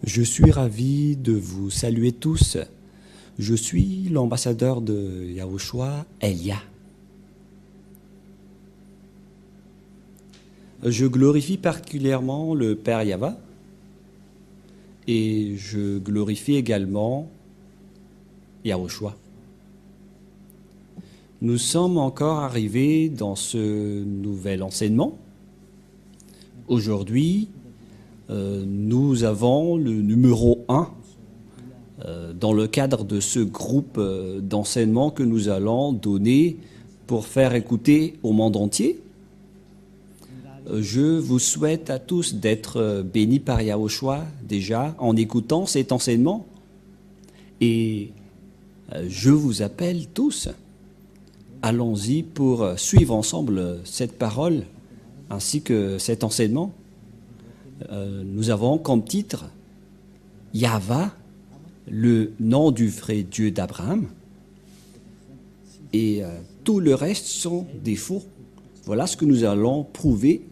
Je suis ravi de vous saluer tous. Je suis l'ambassadeur de Yahushua, Elia. Je glorifie particulièrement le Père Yahva et je glorifie également Yahushua. Nous sommes encore arrivés dans ce nouvel enseignement. Aujourd'hui, nous avons le numéro 1 dans le cadre de ce groupe d'enseignement que nous allons donner pour faire écouter au monde entier. Je vous souhaite à tous d'être bénis par Yahushua déjà en écoutant cet enseignement. Et je vous appelle tous, allons-y pour suivre ensemble cette parole ainsi que cet enseignement. Nous avons comme titre Yahva, le nom du vrai Dieu d'Abraham, et tout le reste sont des faux. Voilà ce que nous allons prouver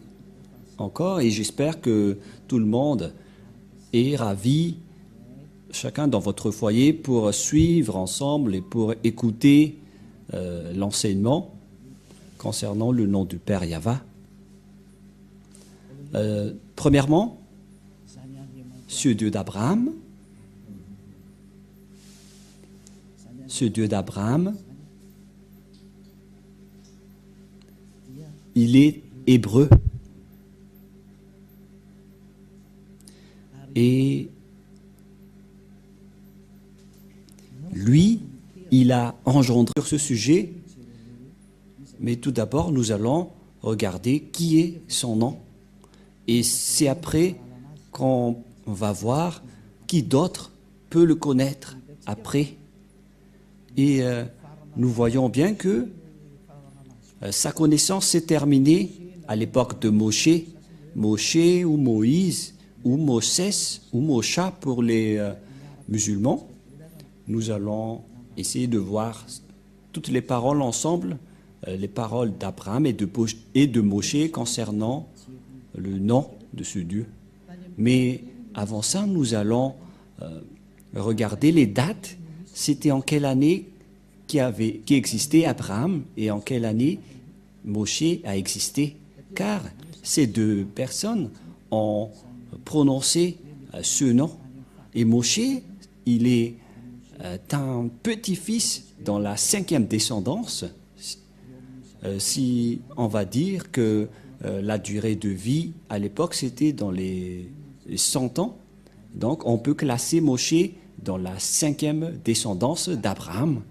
encore, et j'espère que tout le monde est ravi, chacun dans votre foyer, pour suivre ensemble et pour écouter l'enseignement concernant le nom du Père Yahva. Premièrement, ce Dieu d'Abraham, il est hébreu. Et lui, il a engendré sur ce sujet, mais tout d'abord, nous allons regarder qui est son nom. Et c'est après qu'on va voir qui d'autre peut le connaître après. Et nous voyons bien que sa connaissance s'est terminée à l'époque de Moshe ou Moïse, ou Moses, ou Mosha pour les musulmans. Nous allons essayer de voir toutes les paroles ensemble, les paroles d'Abraham et de Moshe concernant le nom de ce Dieu. Mais avant ça, nous allons regarder les dates. C'était en quelle année qui existait Abraham et en quelle année Moshe a existé. Car ces deux personnes ont prononcé ce nom. Et Moshe, il est un petit-fils dans la 5e descendance. Si on va dire que la durée de vie à l'époque, c'était dans les 100 ans. Donc, on peut classer Moshe dans la 5e descendance d'Abraham.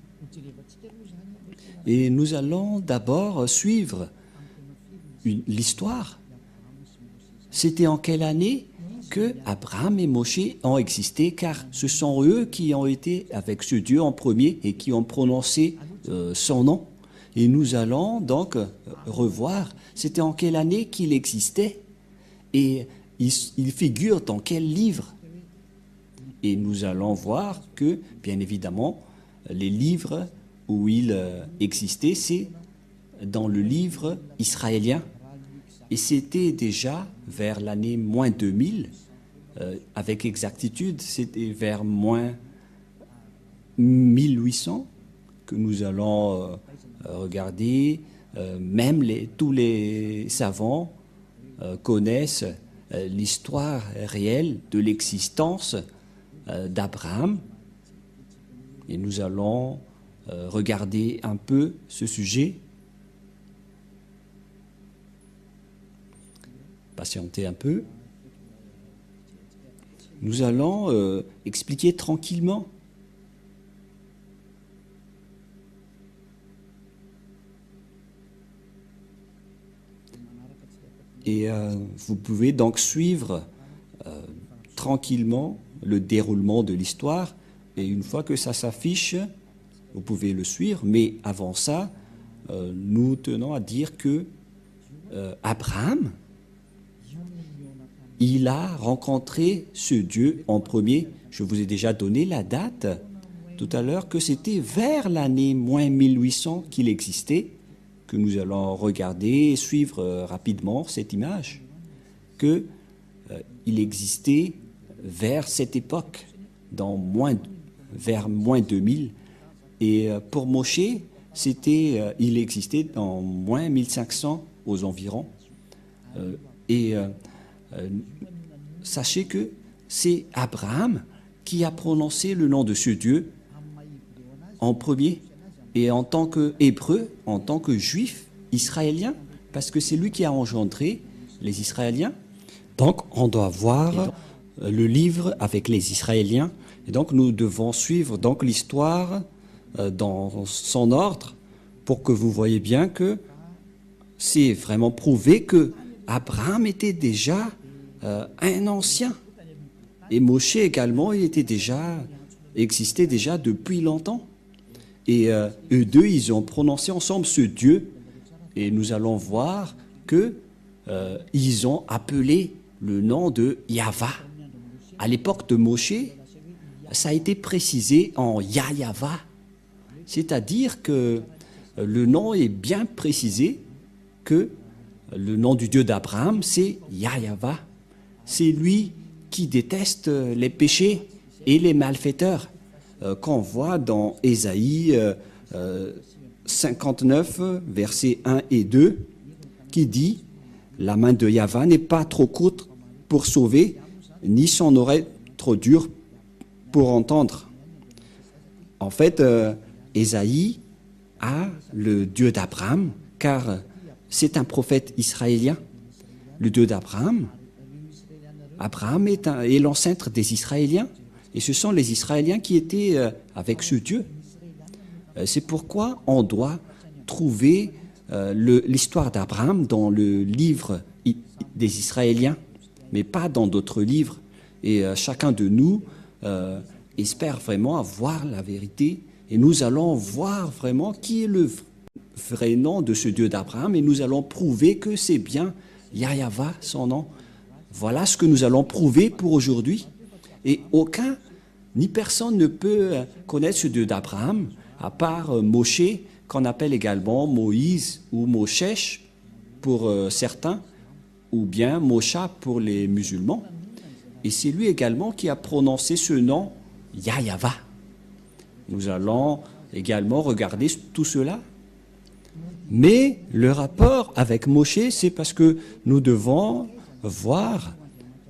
Et nous allons d'abord suivre l'histoire. C'était en quelle année que Abraham et Moshe ont existé, car ce sont eux qui ont été avec ce Dieu en premier et qui ont prononcé son nom. Et nous allons donc revoir, c'était en quelle année qu'il existait et il figure dans quel livre. Et nous allons voir que, bien évidemment, les livres où il existait, c'est dans le livre israélien. Et c'était déjà vers l'année moins 2000, avec exactitude, c'était vers moins 1800 que nous allons regarder. Même tous les savants connaissent l'histoire réelle de l'existence d'Abraham. Et nous allons regarder un peu ce sujet. Patienter un peu. Nous allons expliquer tranquillement. Et vous pouvez donc suivre tranquillement le déroulement de l'histoire. Et une fois que ça s'affiche, vous pouvez le suivre. Mais avant ça, nous tenons à dire que Abraham, il a rencontré ce Dieu en premier. Je vous ai déjà donné la date tout à l'heure, que c'était vers l'année moins 1800 qu'il existait, que nous allons regarder et suivre rapidement cette image, qu'il existait vers cette époque, vers moins 2000. Et pour Moshe, il existait dans moins 1500 aux environs. Sachez que c'est Abraham qui a prononcé le nom de ce Dieu en premier, et en tant qu'Hébreu, en tant que Juif israélien, parce que c'est lui qui a engendré les Israéliens. Donc on doit voir le livre avec les Israéliens, et donc nous devons suivre donc l'histoire dans son ordre, pour que vous voyez bien que c'est vraiment prouvé que Abraham était déjà un ancien. Et Moshe également, existait déjà depuis longtemps. Et eux deux, ils ont prononcé ensemble ce Dieu. Et nous allons voir que ils ont appelé le nom de Yahva. À l'époque de Moshe, ça a été précisé en Yahva. C'est-à-dire que le nom est bien précisé, que le nom du Dieu d'Abraham, c'est Yahva. C'est lui qui déteste les péchés et les malfaiteurs, qu'on voit dans Ésaïe 59, versets 1 et 2, qui dit « La main de Yahva n'est pas trop courte pour sauver, ni son oreille trop dure pour entendre. » En fait, Ésaïe a le Dieu d'Abraham, car c'est un prophète israélien, le Dieu d'Abraham. Abraham est l'ancêtre des Israéliens, et ce sont les Israéliens qui étaient avec ce Dieu. C'est pourquoi on doit trouver l'histoire d'Abraham dans le livre des Israéliens, mais pas dans d'autres livres. Et chacun de nous espère vraiment avoir la vérité, et nous allons voir vraiment qui est le vrai nom de ce Dieu d'Abraham, et nous allons prouver que c'est bien Yahva, son nom. Voilà ce que nous allons prouver pour aujourd'hui. Et ni personne ne peut connaître ce Dieu d'Abraham, à part Moshe, qu'on appelle également Moïse ou Moshesh pour certains, ou bien Mosha pour les musulmans. Et c'est lui également qui a prononcé ce nom, Yahva. Nous allons également regarder tout cela. Mais le rapport avec Moshe, c'est parce que nous devons voir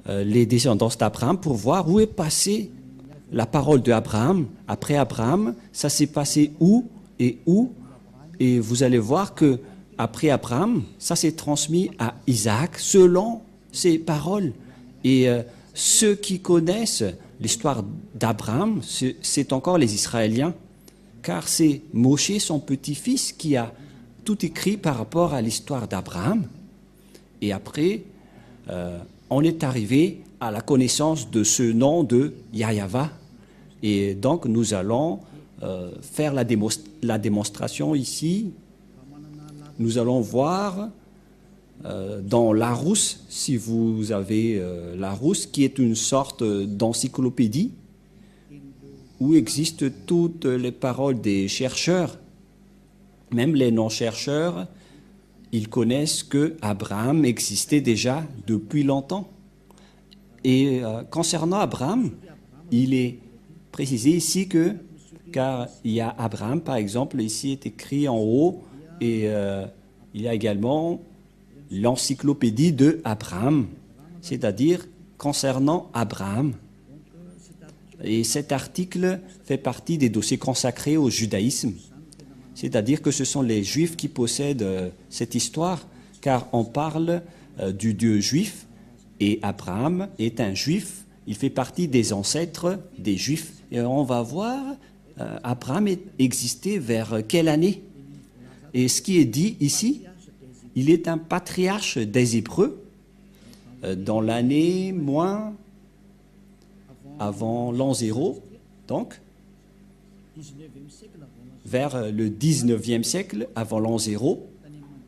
les descendants d'Abraham pour voir où est passée la parole d'Abraham. Après Abraham, ça s'est passé où. Et vous allez voir que après Abraham, ça s'est transmis à Isaac selon ses paroles. Et ceux qui connaissent l'histoire d'Abraham, c'est encore les Israéliens, car c'est Moshe, son petit-fils, qui a tout écrit par rapport à l'histoire d'Abraham. Et après, on est arrivé à la connaissance de ce nom de Yahva. Et donc, nous allons faire la démonstration ici. Nous allons voir dans Larousse, si vous avez Larousse, qui est une sorte d'encyclopédie où existent toutes les paroles des chercheurs, même les non-chercheurs. Ils connaissent que Abraham existait déjà depuis longtemps. Et concernant Abraham, il est précisé ici car il y a Abraham, par exemple, ici est écrit en haut, et il y a également l'encyclopédie de Abraham, c'est-à-dire concernant Abraham. Et cet article fait partie des dossiers consacrés au judaïsme. C'est-à-dire que ce sont les Juifs qui possèdent cette histoire, car on parle du Dieu juif, et Abraham est un Juif, il fait partie des ancêtres des Juifs. Et on va voir, Abraham existait vers quelle année? Et ce qui est dit ici, il est un patriarche des Hébreux, dans l'année moins avant l'an 0, donc, vers le 19e siècle, avant l'an 0.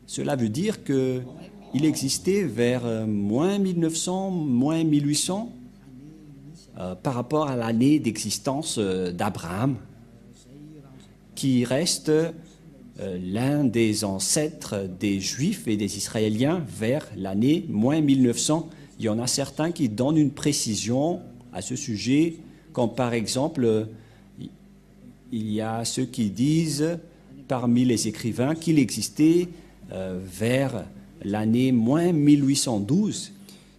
Cela veut dire qu'il existait vers moins 1900, moins 1800, par rapport à l'année d'existence d'Abraham, qui reste l'un des ancêtres des Juifs et des Israéliens vers l'année moins 1900. Il y en a certains qui donnent une précision à ce sujet, comme par exemple, il y a ceux qui disent, parmi les écrivains, qu'il existait vers l'année moins 1812.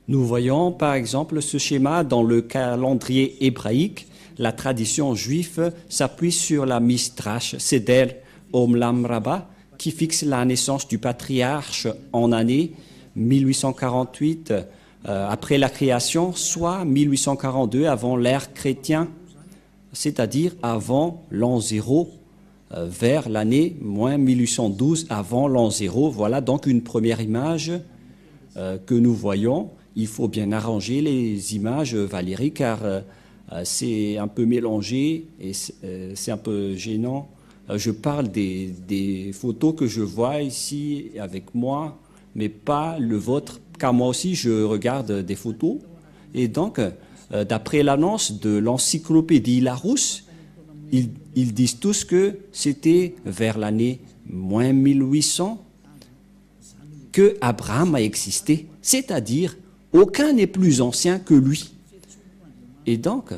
Nous voyons par exemple ce schéma dans le calendrier hébraïque. La tradition juive s'appuie sur la Midrash Seder Olam Rabbah, qui fixe la naissance du patriarche en année 1848 après la création, soit 1842 avant l'ère chrétienne, c'est-à-dire avant l'an 0, vers l'année moins 1812 avant l'an 0. Voilà donc une première image que nous voyons. Il faut bien arranger les images, Valérie, car c'est un peu mélangé et c'est un peu gênant. Je parle des photos que je vois ici avec moi, mais pas le vôtre, car moi aussi je regarde des photos. Et donc, d'après l'annonce de l'encyclopédie Larousse, ils disent tous que c'était vers l'année moins 1800 que Abraham a existé, c'est-à-dire aucun n'est plus ancien que lui. Et donc,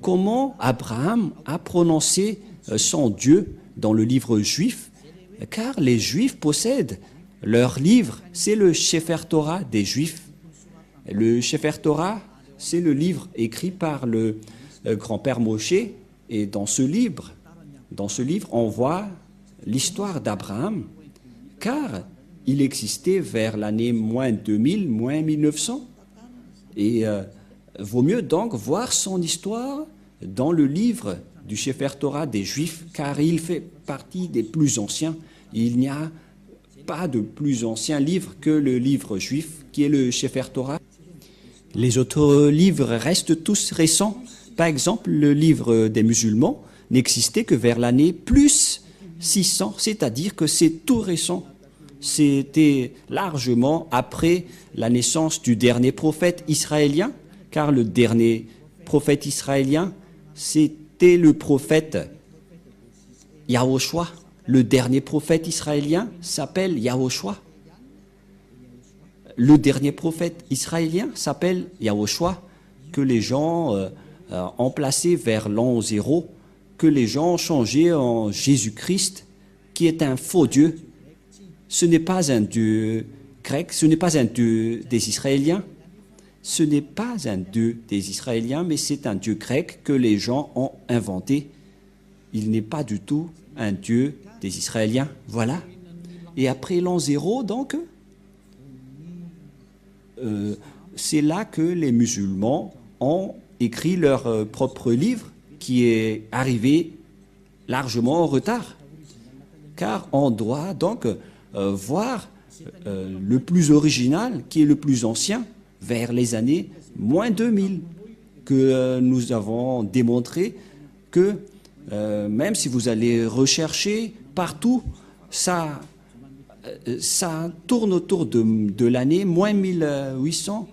comment Abraham a prononcé son Dieu dans le livre juif? Car les Juifs possèdent leur livre, c'est le Sefer Torah des Juifs. Le Sefer Torah, c'est le livre écrit par le grand-père Moshe. Et dans ce livre, on voit l'histoire d'Abraham, car il existait vers l'année moins 2000, moins 1900. Et vaut mieux donc voir son histoire dans le livre du Sefer Torah des Juifs, car il fait partie des plus anciens. Il n'y a pas de plus ancien livre que le livre juif, qui est le Sefer Torah. Les autres livres restent tous récents. Par exemple, le livre des musulmans n'existait que vers l'année plus 600, c'est-à-dire que c'est tout récent. C'était largement après la naissance du dernier prophète israélien, car le dernier prophète israélien, c'était le prophète Yahushua. Le dernier prophète israélien s'appelle Yahushua. Le dernier prophète israélien s'appelle Yahushua, que les gens ont placé vers l'an 0, que les gens ont changé en Jésus-Christ, qui est un faux Dieu. Ce n'est pas un Dieu grec, ce n'est pas un Dieu des Israéliens. Ce n'est pas un Dieu des Israéliens, mais c'est un Dieu grec que les gens ont inventé. Il n'est pas du tout un Dieu des Israéliens. Voilà. Et après l'an 0, donc, c'est là que les musulmans ont écrit leur propre livre, qui est arrivé largement en retard. Car on doit donc voir le plus original, qui est le plus ancien, vers les années moins 2000, que nous avons démontré que même si vous allez rechercher partout, ça tourne autour de l'année moins 1800,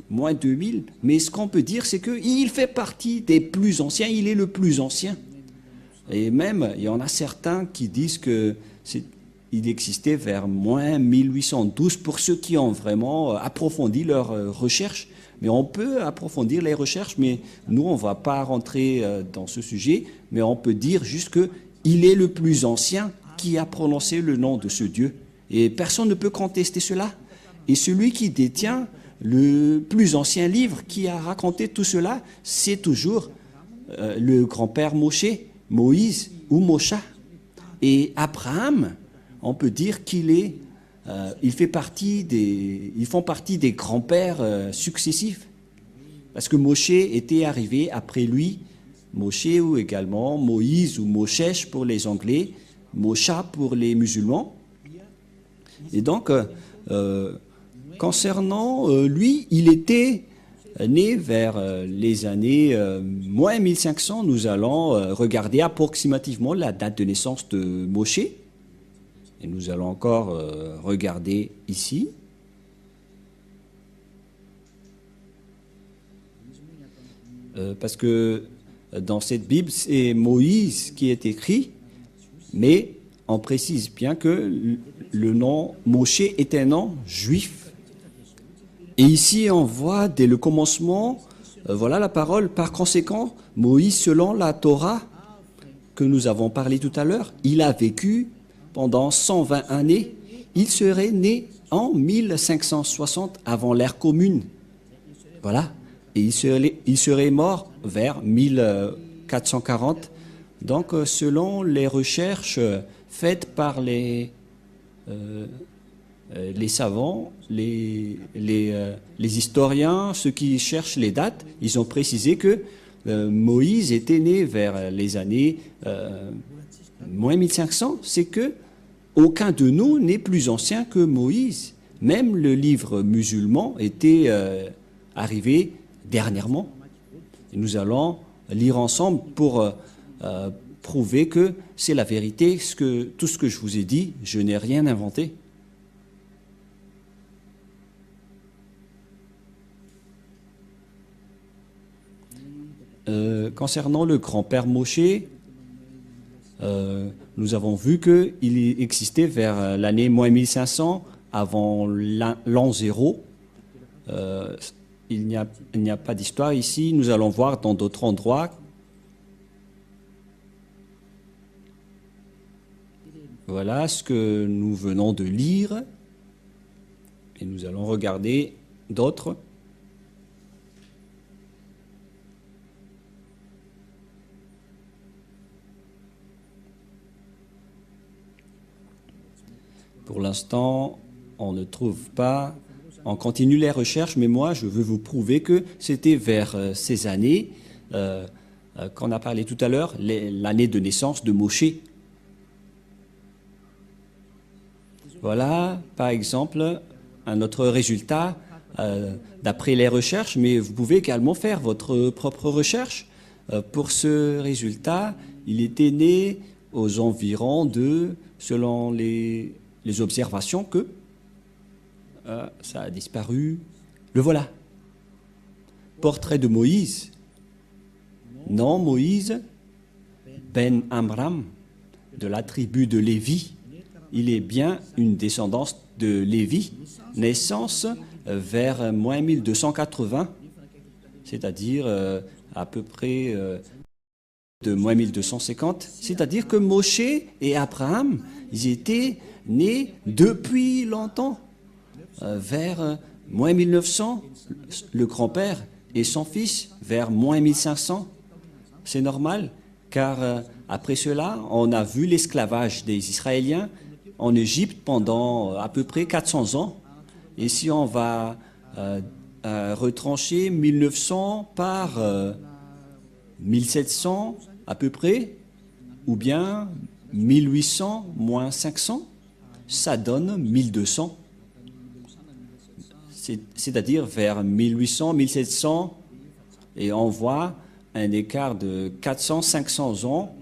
moins 2000, mais ce qu'on peut dire, c'est qu'il fait partie des plus anciens, il est le plus ancien. Et même, il y en a certains qui disent qu'il existait vers moins 1812 pour ceux qui ont vraiment approfondi leurs recherches. Mais on peut approfondir les recherches, mais nous, on ne va pas rentrer dans ce sujet, mais on peut dire juste qu'il est le plus ancien qui a prononcé le nom de ce Dieu. Et personne ne peut contester cela. Et celui qui détient le plus ancien livre qui a raconté tout cela, c'est toujours le grand-père Moshe, Moïse ou Mosha. Et Abraham, on peut dire ils font partie des grands-pères successifs. Parce que Moshe était arrivé après lui, Moshe ou également Moïse ou Moshesh pour les Anglais, Mosha pour les musulmans. Et donc, concernant lui, il était né vers les années moins 1500. Nous allons regarder approximativement la date de naissance de Moshe. Et nous allons encore regarder ici. Parce que dans cette Bible, c'est Moïse qui est écrit, mais on précise bien que le nom Moshe est un nom juif. Et ici, on voit dès le commencement Voilà la parole. Par conséquent, Moïse, selon la Torah que nous avons parlé tout à l'heure, il a vécu pendant 120 années. Il serait né en 1560 avant l'ère commune. Voilà. Et il serait mort vers 1440. Donc, selon les recherches faites par les savants, les historiens, ceux qui cherchent les dates, ils ont précisé que Moïse était né vers les années moins 1500. C'est que aucun de nous n'est plus ancien que Moïse. Même le livre musulman était arrivé dernièrement. Et nous allons lire ensemble pour prouver que c'est la vérité. Tout ce que je vous ai dit, je n'ai rien inventé. Concernant le grand-père Moshe, nous avons vu qu'il existait vers l'année moins 1500, avant l'an 0. Il n'y a pas d'histoire ici. Nous allons voir dans d'autres endroits. Voilà ce que nous venons de lire. Et nous allons regarder d'autres. Pour l'instant, on ne trouve pas. On continue les recherches, mais moi, je veux vous prouver que c'était vers ces années qu'on a parlé tout à l'heure, l'année de naissance de Moshe. Voilà, par exemple, un autre résultat d'après les recherches, mais vous pouvez également faire votre propre recherche. Pour ce résultat, il était né aux environs de, selon les observations, que ça a disparu. Le voilà. Portrait de Moïse. Non, Moïse, Ben Amram, de la tribu de Lévi. Il est bien une descendance de Lévi. Naissance vers moins 1280, c'est-à-dire à peu près de moins 1250. C'est-à-dire que Moshe et Abraham, ils étaient nés depuis longtemps. Vers moins 1900, le grand-père et son fils, vers moins 1500. C'est normal, car après cela, on a vu l'esclavage des Israéliens en Égypte pendant à peu près 400 ans. Et si on va retrancher 1900 par 1700 à peu près, ou bien 1800 moins 500, ça donne 1200. C'est-à-dire vers 1800, 1700, et on voit un écart de 400, 500 ans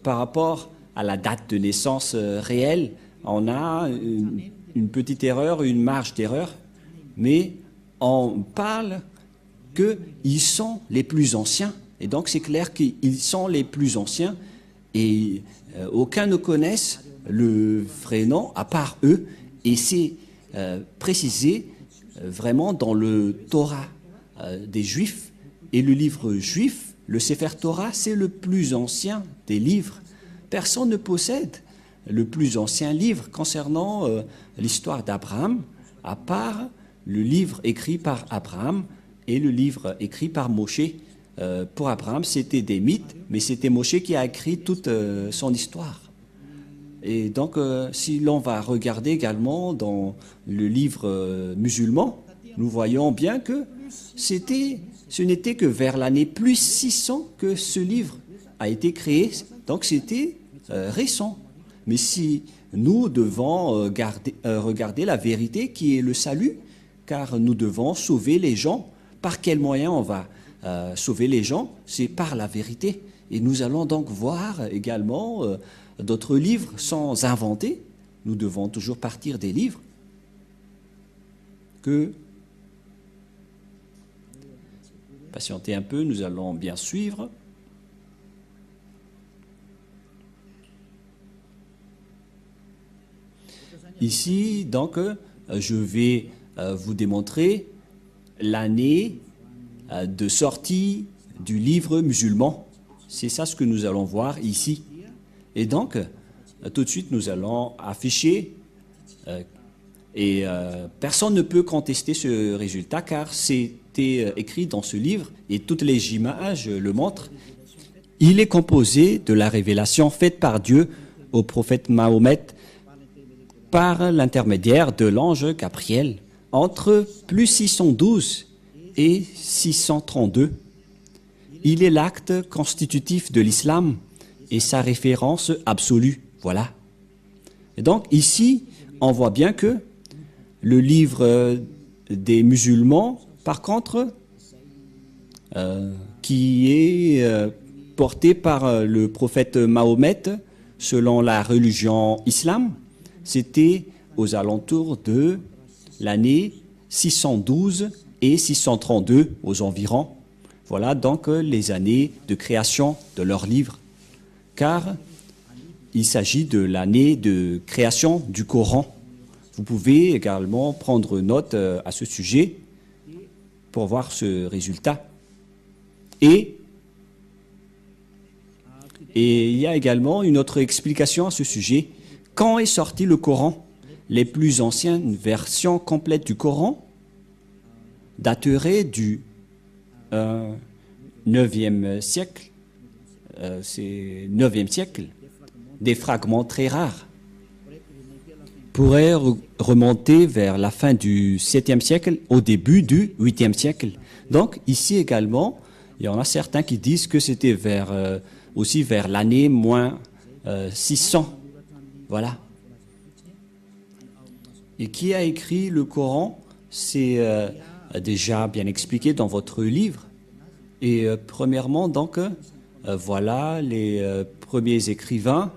par rapport à la date de naissance réelle. On a une petite erreur, une marge d'erreur, mais on parle qu'ils sont les plus anciens. Et donc c'est clair qu'ils sont les plus anciens et aucun ne connaisse le vrai nom à part eux. Et c'est précisé vraiment dans le Torah des Juifs. Et le livre juif, le Sefer Torah, c'est le plus ancien des livres. Personne ne possède le plus ancien livre concernant l'histoire d'Abraham, à part le livre écrit par Abraham et le livre écrit par Moshe. Pour Abraham, c'était des mythes, mais c'était Moshe qui a écrit toute son histoire. Et donc, si l'on va regarder également dans le livre musulman, nous voyons bien que ce n'était que vers l'année plus 600 que ce livre a été créé. Donc, c'était récent. Mais si nous devons regarder la vérité qui est le salut, car nous devons sauver les gens, par quel moyen on va sauver les gens? C'est par la vérité. Et nous allons donc voir également d'autres livres sans inventer. Nous devons toujours partir des livres que... Patientez un peu, nous allons bien suivre. Ici, donc, je vais vous démontrer l'année de sortie du livre musulman. C'est ça ce que nous allons voir ici. Et donc, tout de suite, nous allons afficher, et personne ne peut contester ce résultat car c'était écrit dans ce livre et toutes les images le montrent. Il est composé de la révélation faite par Dieu au prophète Mahomet par l'intermédiaire de l'ange Gabriel entre plus 612 et 632. Il est l'acte constitutif de l'islam et sa référence absolue. Voilà. Et donc ici, on voit bien que le livre des musulmans, par contre, qui est porté par le prophète Mahomet, selon la religion islam, c'était aux alentours de l'année 612 et 632 aux environs. Voilà donc les années de création de leur livre, car il s'agit de l'année de création du Coran. Vous pouvez également prendre note à ce sujet pour voir ce résultat. Et il y a également une autre explication à ce sujet. Quand est sorti le Coran? Les plus anciennes versions complètes du Coran dateraient du 9e siècle. C'est 9e siècle. Des fragments très rares pourraient remonter vers la fin du 7e siècle, au début du 8e siècle. Donc ici également, il y en a certains qui disent que c'était aussi vers l'année moins 600. Voilà. Et qui a écrit le Coran? C'est déjà bien expliqué dans votre livre. Et premièrement, donc, voilà les premiers écrivains,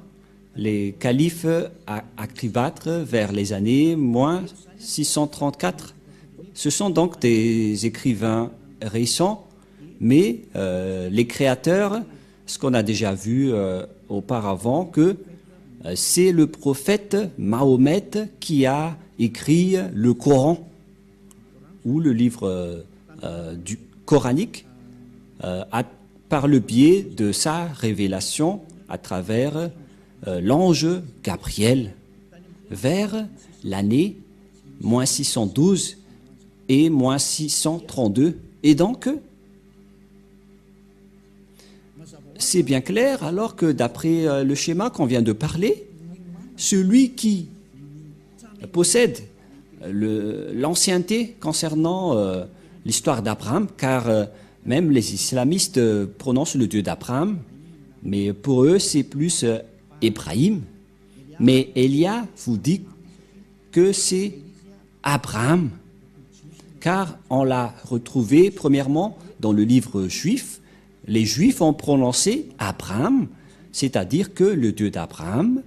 les califes à Cléopâtre vers les années moins 634. Ce sont donc des écrivains récents, mais les créateurs, ce qu'on a déjà vu auparavant, que c'est le prophète Mahomet qui a écrit le Coran, ou le livre du coranique, par le biais de sa révélation à travers l'ange Gabriel, vers l'année moins 612 et moins 632. Et donc, c'est bien clair, alors que d'après le schéma qu'on vient de parler, celui qui possède l'ancienneté concernant l'histoire d'Abraham, car même les islamistes prononcent le Dieu d'Abraham, mais pour eux c'est plus Ibrahim. Mais Elia vous dit que c'est Abraham, car on l'a retrouvé premièrement dans le livre juif. Les Juifs ont prononcé Abraham, c'est-à-dire que le Dieu d'Abraham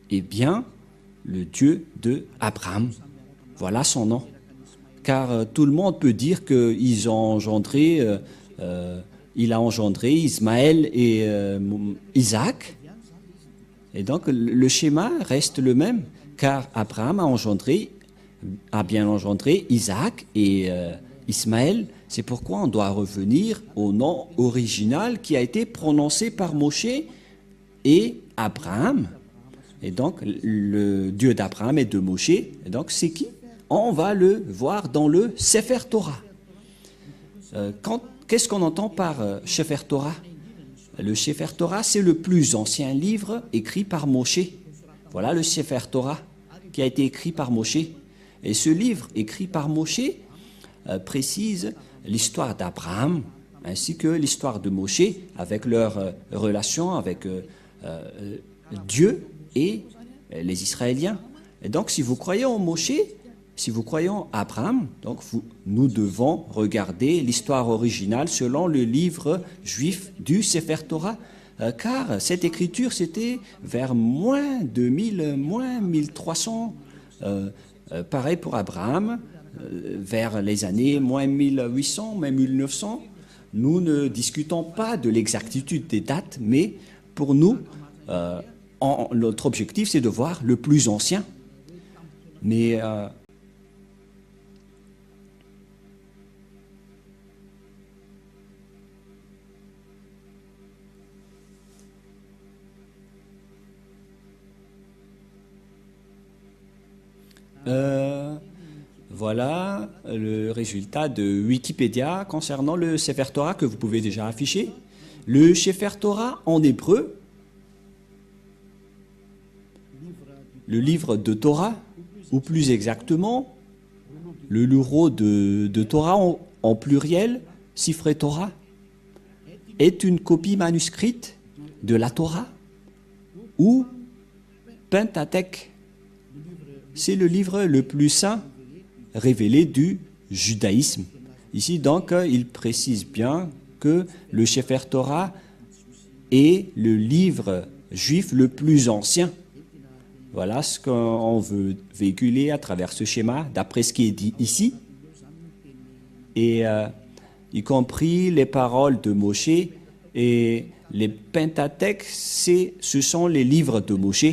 est bien le Dieu de Abraham. Voilà son nom. Car tout le monde peut dire qu'il a engendré Ismaël et Isaac. Et donc le schéma reste le même, car Abraham a bien engendré Isaac et Ismaël. C'est pourquoi on doit revenir au nom original qui a été prononcé par Moshe et Abraham. Et donc, le Dieu d'Abraham et de Moshe, et donc c'est qui? On va le voir dans le Sefer Torah. Qu'est-ce qu'on entend par Sefer Torah? Le Sefer Torah, c'est le plus ancien livre écrit par Moshe. Voilà le Sefer Torah qui a été écrit par Moshe. Et ce livre écrit par Moshe précise l'histoire d'Abraham ainsi que l'histoire de Moshe avec leur relation avec Dieu et les Israéliens. Et donc, si vous croyez en Moshe, si vous croyez en Abraham, donc nous devons regarder l'histoire originale selon le livre juif du Sefer Torah, car cette écriture, c'était vers moins 2000, moins 1300, pareil pour Abraham, vers les années moins 1800, moins 1900. Nous ne discutons pas de l'exactitude des dates, mais pour nous, notre objectif, c'est de voir le plus ancien. Mais Voilà le résultat de Wikipédia concernant le Sefer Torah que vous pouvez déjà afficher. Le Sefer Torah en hébreu, le livre de Torah, ou plus exactement, le numéro de Torah en pluriel, Sifrei Torah, est une copie manuscrite de la Torah ou Pentateuch. C'est le livre le plus saint révélé du judaïsme. Ici, donc, il précise bien que le Sefer Torah est le livre juif le plus ancien. Voilà ce qu'on veut véhiculer à travers ce schéma, d'après ce qui est dit ici, et y compris les paroles de Moshe et les Pentateuch, ce sont les livres de Moshe.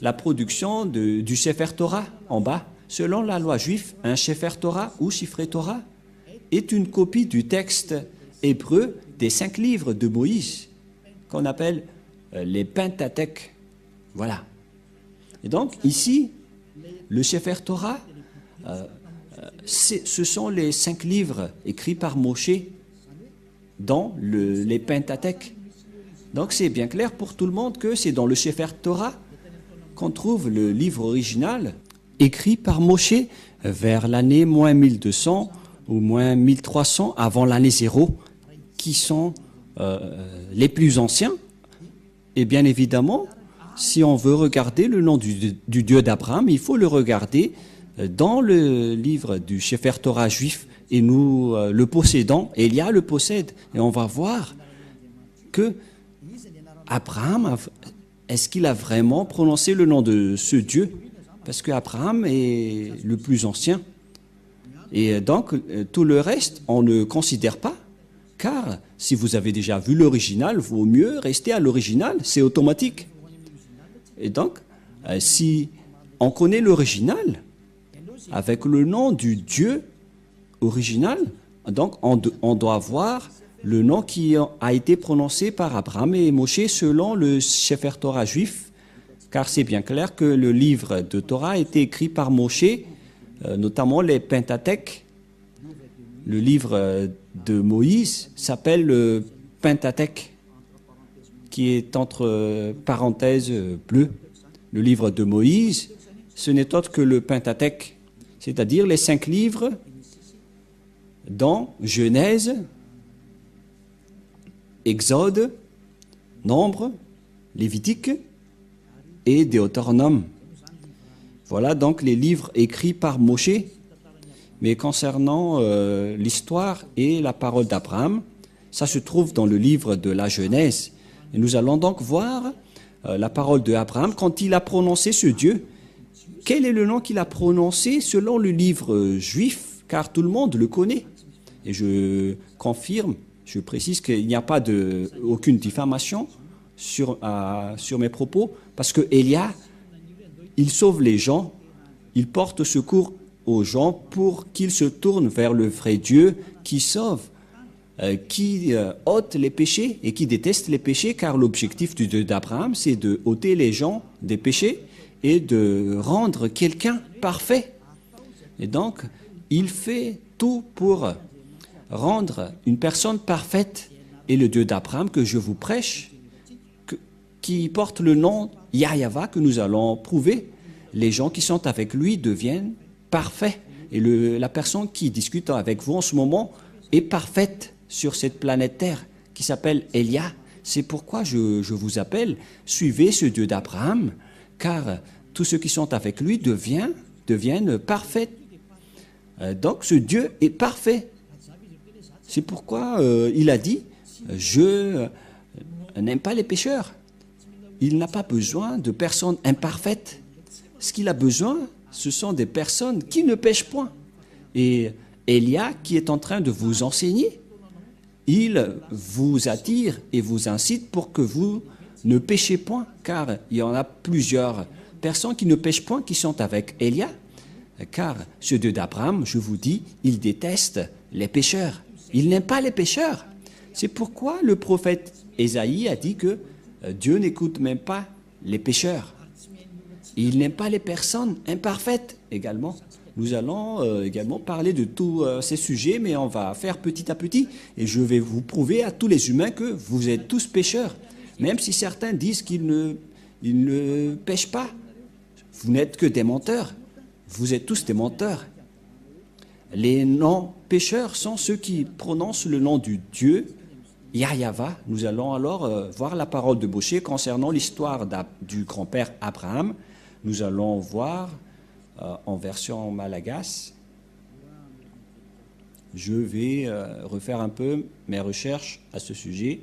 La production du Sefer Torah en bas, selon la loi juive, un Sefer Torah ou Sifrei Torah est une copie du texte hébreu des 5 livres de Moïse, qu'on appelle les Pentateuch. Voilà. Et donc, ici, le Sefer Torah, ce sont les 5 livres écrits par Moshe dans les Pentateuch. Donc, c'est bien clair pour tout le monde que c'est dans le Sefer Torah qu'on trouve le livre original écrit par Moshe vers l'année moins 1200 ou moins 1300 avant l'année 0, qui sont les plus anciens. Et bien évidemment, si on veut regarder le nom du Dieu d'Abraham, il faut le regarder dans le livre du Sefer Torah juif, et nous le possédons, Elia le possède, et on va voir que Abraham, est-ce qu'il a vraiment prononcé le nom de ce Dieu? Parce qu'Abraham est le plus ancien. Et donc, tout le reste, on ne considère pas, car si vous avez déjà vu l'original, vaut mieux rester à l'original, c'est automatique. Et donc, si on connaît l'original, avec le nom du Dieu original, donc on doit voir le nom qui a été prononcé par Abraham et Moshe selon le Sefer Torah juif, car c'est bien clair que le livre de Torah a été écrit par Moshe, notamment les Pentateuch. Le livre de Moïse s'appelle le Pentateuch, qui est entre parenthèses bleues. Le livre de Moïse, ce n'est autre que le Pentateuch, c'est-à-dire les 5 livres dans Genèse, Exode, Nombre, Lévitique et Deutéronome. Voilà donc les livres écrits par Moshe. Mais concernant l'histoire et la parole d'Abraham, ça se trouve dans le livre de la Genèse. Et nous allons donc voir la parole d'Abraham quand il a prononcé ce Dieu. Quel est le nom qu'il a prononcé selon le livre juif, car tout le monde le connaît. Et je confirme, je précise qu'il n'y a pas aucune diffamation sur mes propos, parce que Elia, il sauve les gens, il porte secours aux gens pour qu'ils se tournent vers le vrai Dieu qui sauve, qui ôte les péchés et qui déteste les péchés, car l'objectif du Dieu d'Abraham, c'est de ôter les gens des péchés et de rendre quelqu'un parfait. Et donc, il fait tout pour rendre une personne parfaite. Et le Dieu d'Abraham que je vous prêche, qui porte le nom Yahyawa, que nous allons prouver, les gens qui sont avec lui deviennent parfaits. Et la personne qui discute avec vous en ce moment est parfaite sur cette planète Terre, qui s'appelle Elia. C'est pourquoi je vous appelle, suivez ce Dieu d'Abraham, car tous ceux qui sont avec lui deviennent parfaits. Donc ce Dieu est parfait. C'est pourquoi il a dit, je n'aime pas les pécheurs. Il n'a pas besoin de personnes imparfaites. Ce qu'il a besoin, ce sont des personnes qui ne pêchent point. Et Elia, qui est en train de vous enseigner, il vous attire et vous incite pour que vous ne péchez point, car il y en a plusieurs personnes qui ne pêchent point qui sont avec Elia, car ce Dieu d'Abraham, je vous dis, il déteste les pécheurs. Il n'aime pas les pécheurs. C'est pourquoi le prophète Ésaïe a dit que Dieu n'écoute même pas les pécheurs. Il n'aime pas les personnes imparfaites également. Nous allons également parler de tous ces sujets, mais on va faire petit à petit. Et je vais vous prouver à tous les humains que vous êtes tous pécheurs. Même si certains disent qu'ils ne pêchent pas. Vous n'êtes que des menteurs. Vous êtes tous des menteurs. Les non-pécheurs sont ceux qui prononcent le nom du Dieu, Yahva. Nous allons alors voir la parole de Moshe concernant l'histoire du grand-père Abraham. Nous allons voir en version malagasy. Je vais refaire un peu mes recherches à ce sujet.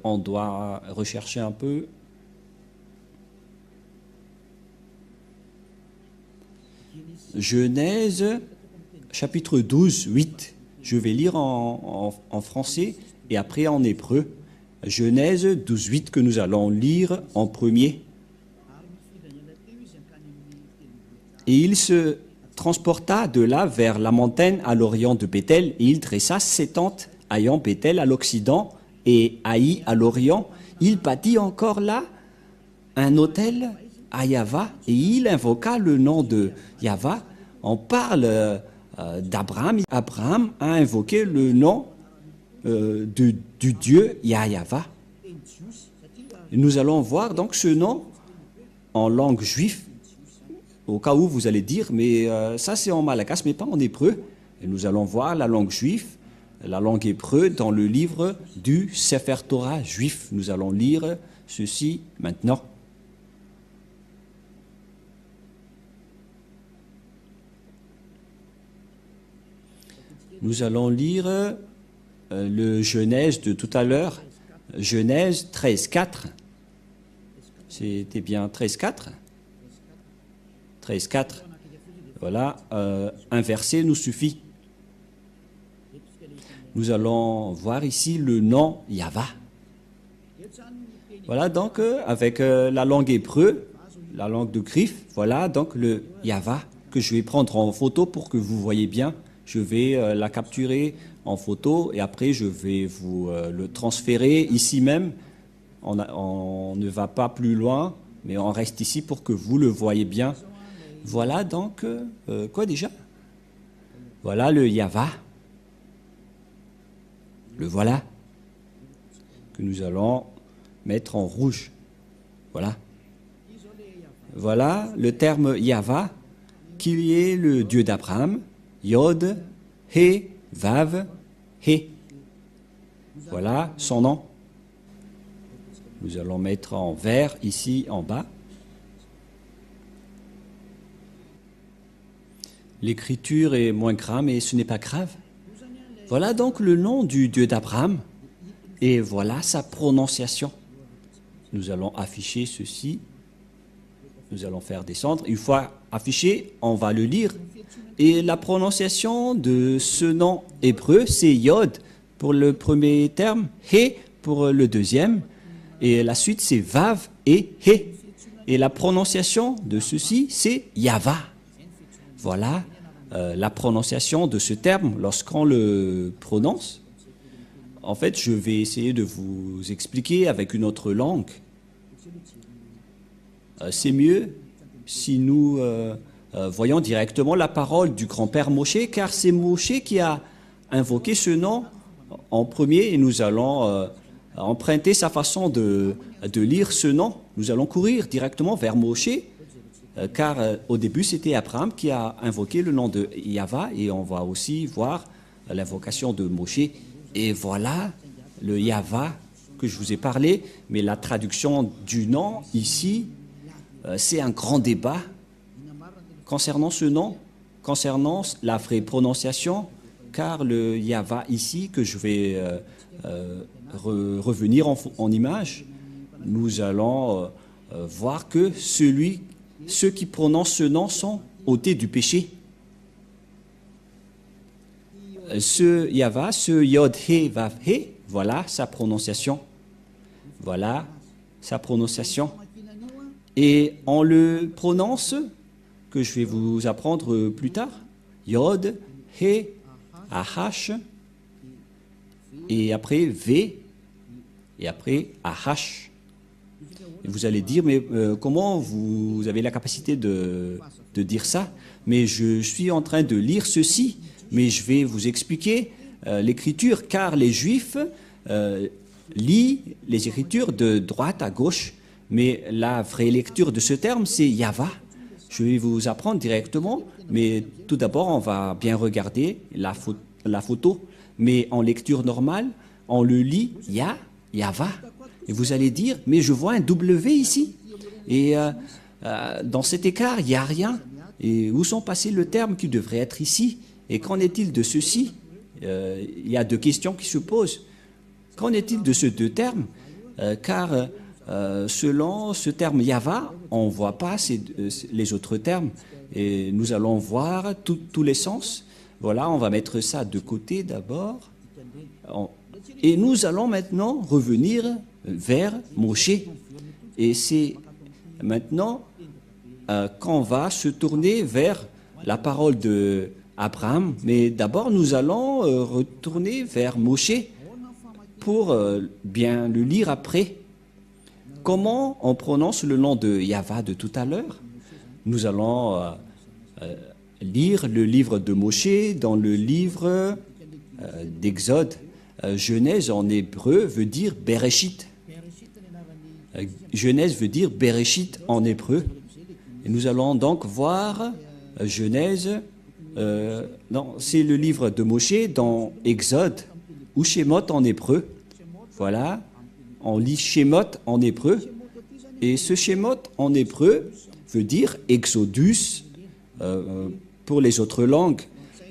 On doit rechercher un peu. Genèse, chapitre 12, 8. Je vais lire en français et après en hébreu. Genèse 12, 8 que nous allons lire en premier. Et il se transporta de là vers la montagne à l'orient de Béthel et il dressa ses tentes ayant Béthel à l'occident et Haï à l'orient. Il bâtit encore là un autel à Yahva et il invoqua le nom de Yahva. On parle d'Abraham. Abraham a invoqué le nom du Dieu Yahva. Nous allons voir donc ce nom en langue juive, au cas où vous allez dire, mais ça c'est en malagasy, mais pas en hébreu. Et nous allons voir la langue juive, la langue hébreu dans le livre du Sefer Torah juif. Nous allons lire ceci maintenant. Nous allons lire le Genèse de tout à l'heure, Genèse 13, 4. C'était bien 13, 4 13, 4. Voilà, un verset nous suffit. Nous allons voir ici le nom Yahva. Voilà donc avec la langue hébreu, la langue de griffe, voilà donc le Yahva que je vais prendre en photo pour que vous voyez bien. Je vais la capturer en photo et après je vais vous le transférer ici même. On ne va pas plus loin, mais on reste ici pour que vous le voyez bien. Voilà donc, quoi déjà? Voilà le Yahva. Le voilà, que nous allons mettre en rouge. Voilà. Voilà le terme Yahva, qui est le Dieu d'Abraham, Yod, He, Vav, He. Voilà son nom. Nous allons mettre en vert ici en bas. L'écriture est moins grave, mais ce n'est pas grave. Voilà donc le nom du Dieu d'Abraham et voilà sa prononciation. Nous allons afficher ceci. Nous allons faire descendre. Une fois affiché, on va le lire. Et la prononciation de ce nom hébreu, c'est Yod pour le premier terme, He pour le deuxième. Et la suite, c'est Vav et He. Et la prononciation de ceci, c'est Yahva. Voilà la prononciation de ce terme lorsqu'on le prononce. En fait, je vais essayer de vous expliquer avec une autre langue. C'est mieux si nous voyons directement la parole du grand-père Moshe, car c'est Moshe qui a invoqué ce nom en premier et nous allons emprunter sa façon de lire ce nom. Nous allons courir directement vers Moshe, car au début c'était Abraham qui a invoqué le nom de Yahva et on va aussi voir l'invocation de Moshe. Et voilà le Yahva que je vous ai parlé, mais la traduction du nom ici, c'est un grand débat concernant ce nom, concernant la vraie prononciation, car le Yahva ici, que je vais revenir en image, nous allons voir que ceux qui prononcent ce nom sont ôtés du péché. Ce Yahva, ce Yod He Vav He, voilà sa prononciation. Voilà sa prononciation. Et on le prononce que je vais vous apprendre plus tard. Yod, He, Ahash, et après V, et après Ahash. Et vous allez dire, mais comment vous avez la capacité de dire ça? Mais je suis en train de lire ceci, mais je vais vous expliquer l'écriture, car les Juifs lisent les écritures de droite à gauche, mais la vraie lecture de ce terme, c'est Yava. Je vais vous apprendre directement, mais tout d'abord, on va bien regarder la photo, mais en lecture normale, on le lit Yava. Et vous allez dire, mais je vois un W ici. Et dans cet écart, il n'y a rien. Et où sont passés le terme qui devrait être ici? Et qu'en est-il de ceci? Il y a deux questions qui se posent. Qu'en est-il de ces deux termes? Car selon ce terme Yava, on ne voit pas les autres termes. Et nous allons voir tous les sens. Voilà, on va mettre ça de côté d'abord. Et nous allons maintenant revenir vers Moshe. Et c'est maintenant qu'on va se tourner vers la parole d'Abraham. Mais d'abord, nous allons retourner vers Moshe pour bien le lire après. Comment on prononce le nom de Yahva de tout à l'heure? Nous allons lire le livre de Moshe dans le livre d'Exode. Genèse en hébreu veut dire Bereshit. Genèse veut dire Bereshit en hébreu. Et nous allons donc voir Genèse, non, c'est le livre de Moshe dans Exode, ou Shemot en hébreu. Voilà, on lit Shemot en hébreu. Et ce Shemot en hébreu veut dire Exodus pour les autres langues,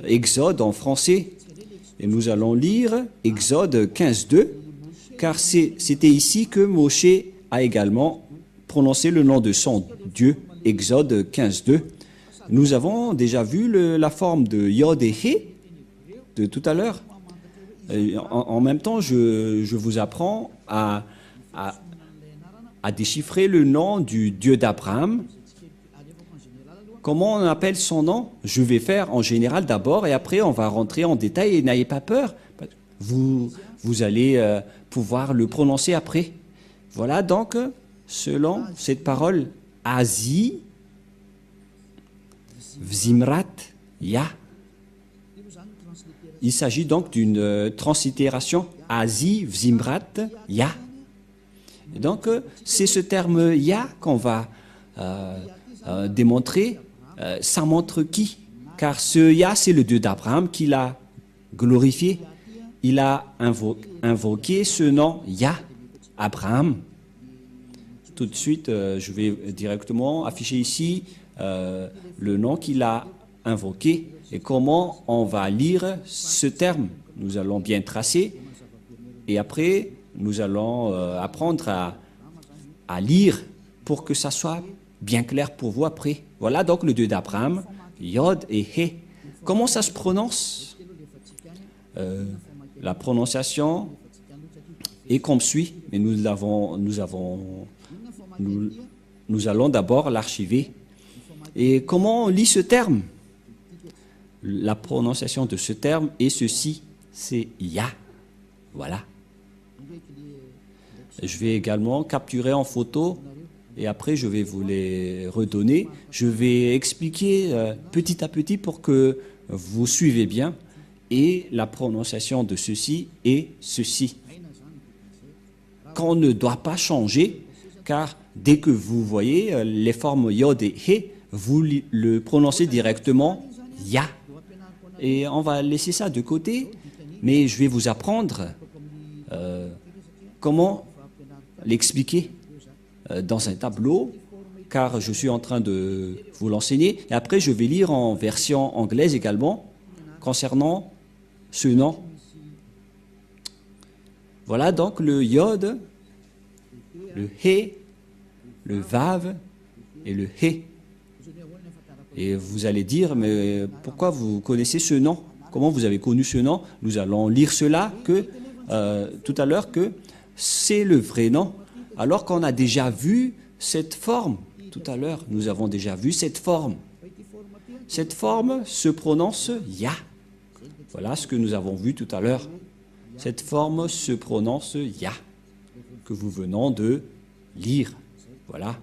Exode en français. Et nous allons lire Exode 15.2, car c'était ici que Moshe a également prononcé le nom de son Dieu, Exode 15.2. Nous avons déjà vu la forme de Yod et He de tout à l'heure. En même temps, je vous apprends à déchiffrer le nom du Dieu d'Abraham. Comment on appelle son nom? Je vais faire en général d'abord et après on va rentrer en détail et n'ayez pas peur. Vous allez pouvoir le prononcer après. Voilà donc, selon cette parole, Azi, Vzimrat, Ya. Il s'agit donc d'une translittération, Azi, Vzimrat, Ya. Et donc, c'est ce terme Ya qu'on va démontrer. Ça montre qui? Car ce Ya, c'est le Dieu d'Abraham qui l'a glorifié. Il a invoqué ce nom Ya, Abraham. Tout de suite, je vais directement afficher ici le nom qu'il a invoqué et comment on va lire ce terme. Nous allons bien tracer et après, nous allons apprendre à lire pour que ça soit bien clair pour vous après. Voilà donc le Dieu d'Abraham, Yod et He. Comment ça se prononce? La prononciation est comme suit, mais nous allons d'abord l'archiver. Et comment on lit ce terme? La prononciation de ce terme est ceci, c'est Ya. Voilà. Je vais également capturer en photo et après je vais vous les redonner. Je vais expliquer petit à petit pour que vous suivez bien. Et la prononciation de ceci est ceci. Qu'on ne doit pas changer, car dès que vous voyez les formes Yod et He, vous le prononcez directement Ya. Et on va laisser ça de côté, mais je vais vous apprendre comment l'expliquer dans un tableau, car je suis en train de vous l'enseigner. Et après, je vais lire en version anglaise également, concernant ce nom. Voilà donc le Yod, le He, le Vav et le He. Et vous allez dire, mais pourquoi vous connaissez ce nom? Comment vous avez connu ce nom? Nous allons lire cela tout à l'heure que c'est le vrai nom. Alors qu'on a déjà vu cette forme. Tout à l'heure, nous avons déjà vu cette forme. cette forme se prononce Ya. Voilà ce que nous avons vu tout à l'heure. Cette forme se prononce Ya, que vous venons de lire. Voilà.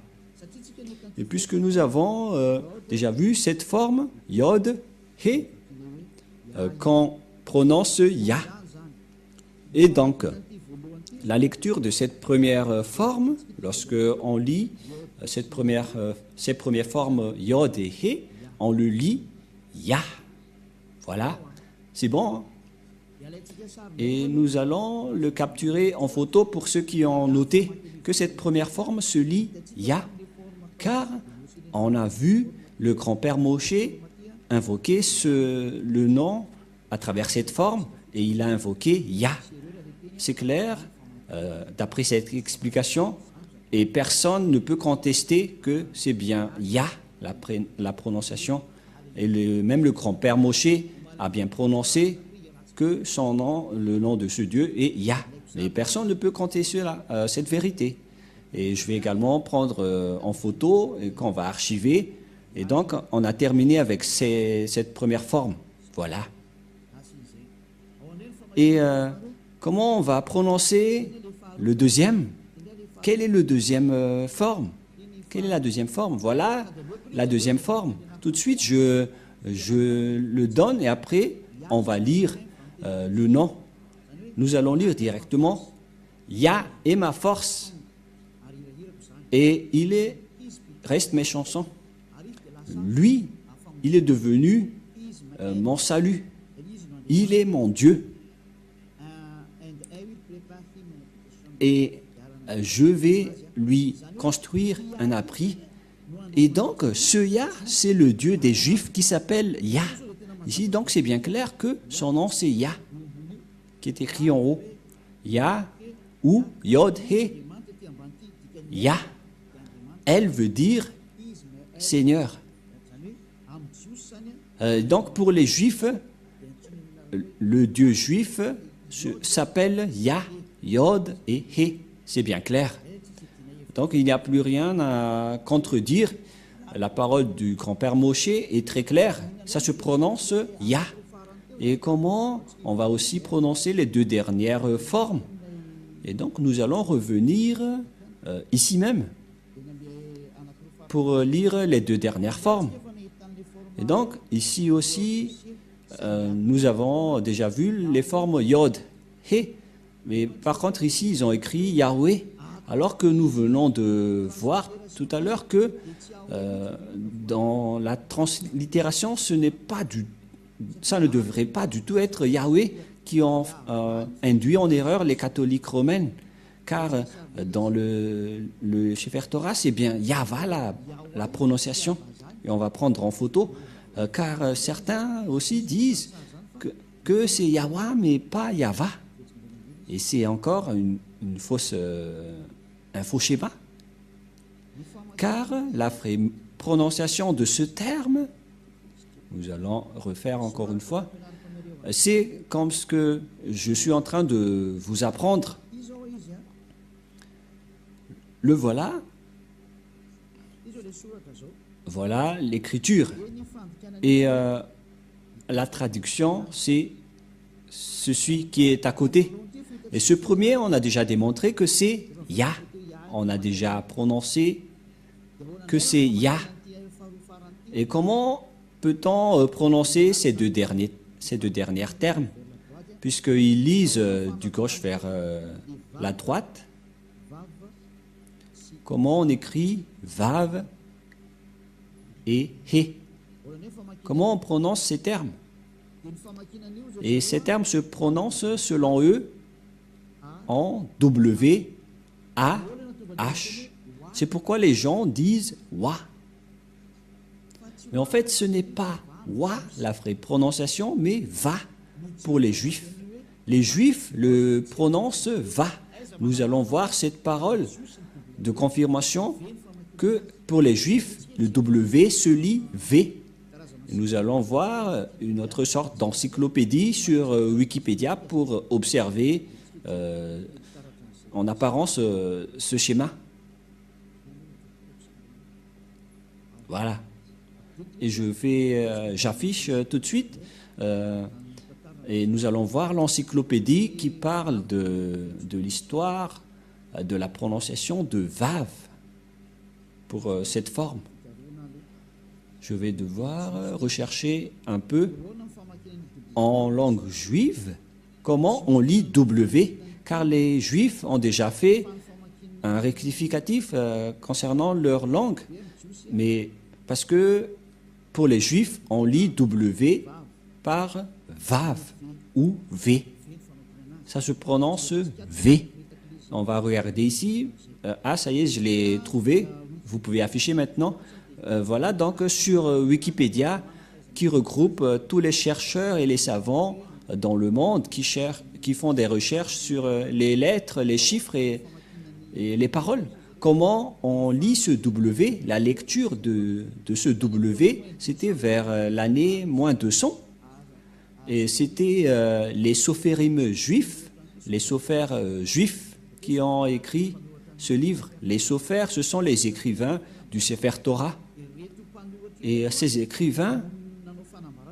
Et puisque nous avons déjà vu cette forme, Yod, He, qu'on prononce Ya. Et donc, la lecture de cette première forme, lorsque on lit ces premières formes Yod et He, on le lit Ya. Voilà, c'est bon, hein? Et nous allons le capturer en photo pour ceux qui ont noté que cette première forme se lit Ya, car on a vu le grand-père Moshe invoquer le nom à travers cette forme et il a invoqué Ya. C'est clair, d'après cette explication, et personne ne peut contester que c'est bien Ya, la prononciation. Et même le grand-père Moshe a bien prononcé que son nom, le nom de ce Dieu est Ya. Et personne ne peut contester cette vérité. Et je vais également prendre en photo et qu'on va archiver. Et donc, on a terminé avec cette première forme. Voilà. Et comment on va prononcer le deuxième? Quelle est le deuxième forme? Quelle est la deuxième forme? Voilà la deuxième forme. Tout de suite, je le donne et après, on va lire le nom. Nous allons lire directement Ya est ma force et reste mes chansons. Lui, il est devenu mon salut. Il est mon Dieu. Et je vais lui construire un abri. Et donc, ce Ya, c'est le Dieu des Juifs qui s'appelle Ya. Ici, donc, c'est bien clair que son nom, c'est Ya, qui est écrit en haut. Ya ou Yod He. Ya. Elle veut dire Seigneur. Donc, pour les Juifs, le Dieu juif s'appelle Ya, Yod et He. C'est bien clair. Donc, il n'y a plus rien à contredire. La parole du grand-père Moshe est très claire. Ça se prononce Ya. Et comment on va aussi prononcer les deux dernières formes? Et donc, nous allons revenir ici même pour lire les deux dernières formes. Et donc, ici aussi, nous avons déjà vu les formes Yod, He. Mais par contre, ici, ils ont écrit Yahweh, alors que nous venons de voir tout à l'heure que dans la translittération, ça ne devrait pas du tout être Yahweh qui ont induit en erreur les catholiques romains. Car dans le Sefer Torah, c'est bien Yahva la prononciation. Et on va prendre en photo, car certains aussi disent que c'est Yahwa, mais pas Yahva. Et c'est encore un faux schéma. Car la prononciation de ce terme, nous allons refaire encore une fois, c'est comme ce que je suis en train de vous apprendre. Le voilà. Voilà l'écriture. Et la traduction, c'est celui qui est à côté. Et ce premier, on a déjà démontré que c'est Ya. On a déjà prononcé que c'est Ya. Et comment peut-on prononcer ces deux derniers termes, puisqu'ils lisent du gauche vers la droite? Comment on écrit Vav et He? Comment on prononce ces termes? Et ces termes se prononcent, selon eux, en W, A, H. C'est pourquoi les gens disent Wa. Mais en fait, ce n'est pas Wa, la vraie prononciation, mais Va pour les Juifs. Les Juifs le prononcent Va. Nous allons voir cette parole de confirmation que pour les Juifs, le W se lit V. Nous allons voir une autre sorte d'encyclopédie sur Wikipédia pour observer en apparence ce schéma. Voilà. et j'affiche tout de suite. Et nous allons voir l'encyclopédie qui parle de l'histoire de la prononciation de Vav pour cette forme. Je vais devoir rechercher un peu en langue juive comment on lit W, car les Juifs ont déjà fait un rectificatif concernant leur langue. Mais parce que pour les Juifs, on lit W par Vav ou V. Ça se prononce V. On va regarder ici. Ah, ça y est, je l'ai trouvé. Vous pouvez afficher maintenant. Voilà, donc sur Wikipédia, qui regroupe tous les chercheurs et les savants dans le monde qui font des recherches sur les lettres, les chiffres et les paroles. Comment on lit ce W? La lecture de ce W, c'était vers l'année moins 200. Et c'était les sophérim juifs, les sophères juifs qui ont écrit ce livre. Les sophères, ce sont les écrivains du Sefer Torah. Et ces écrivains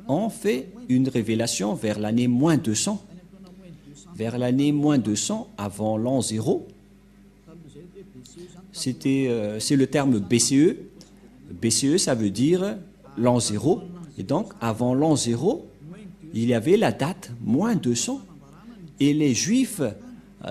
ont fait une révélation vers l'année moins 200. Vers l'année moins 200, avant l'an 0, c'est le terme BCE. BCE, ça veut dire l'an 0. Et donc, avant l'an 0, il y avait la date moins 200. Et les Juifs,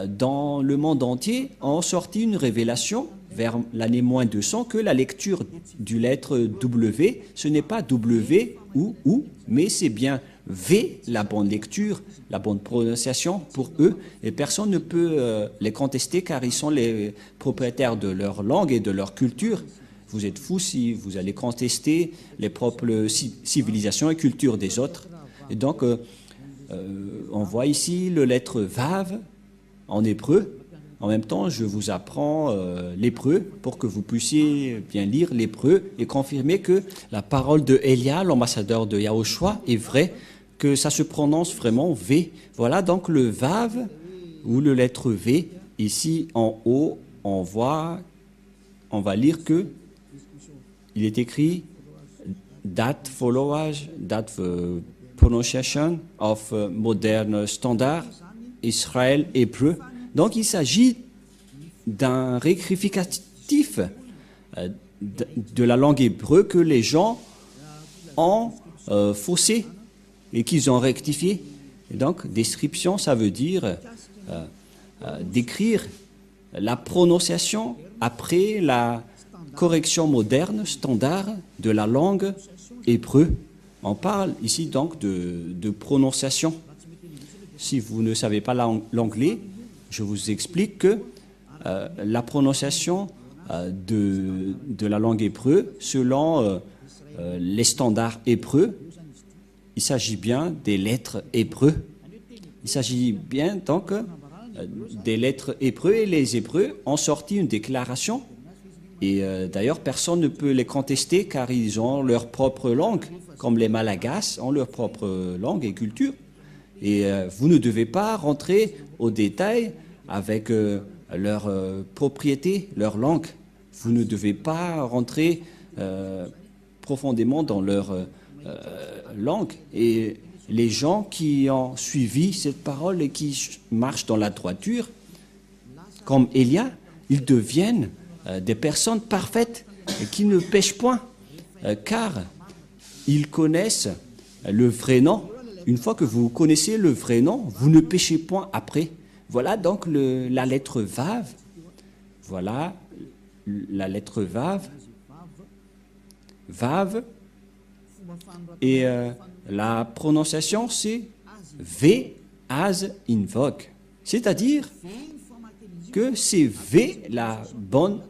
dans le monde entier, ont sorti une révélation vers l'année moins 200 que la lecture du lettre W, ce n'est pas W ou, mais c'est bien V, la bonne lecture, la bonne prononciation pour eux. Et personne ne peut les contester car ils sont les propriétaires de leur langue et de leur culture. Vous êtes fous si vous allez contester les propres civilisations et cultures des autres. Et donc, on voit ici le lettre Vav en hébreu. En même temps, je vous apprends l'hébreu pour que vous puissiez bien lire l'hébreu et confirmer que la parole de Elia, l'ambassadeur de Yahushua, est vraie, que ça se prononce vraiment V. Voilà donc le Vav ou le lettre V. Ici en haut, on va lire que il est écrit that followage, that pronunciation of modern standard Israël hébreu. Donc, il s'agit d'un rectificatif de la langue hébreu que les gens ont faussé et qu'ils ont rectifié. Et donc, description, ça veut dire décrire la prononciation après la correction moderne, standard de la langue hébreu. On parle ici donc de prononciation. Si vous ne savez pas l'anglais, je vous explique que la prononciation de la langue hébreu, selon les standards hébreux, il s'agit bien des lettres hébreux. Il s'agit bien donc des lettres hébreux et les Hébreux ont sorti une déclaration. Et d'ailleurs, personne ne peut les contester car ils ont leur propre langue, comme les Malagasy ont leur propre langue et culture. Et vous ne devez pas rentrer au détail avec leur propriété, leur langue. Vous ne devez pas rentrer profondément dans leur langue. Et les gens qui ont suivi cette parole et qui marchent dans la droiture, comme Elia, ils deviennent des personnes parfaites et qui ne pêchent point, car ils connaissent le vrai nom. Une fois que vous connaissez le vrai nom, vous ne péchez point après. Voilà donc la lettre Vav. Voilà la lettre Vav. Vav. Et la prononciation, c'est V as invoque. C'est-à-dire que c'est V la bonne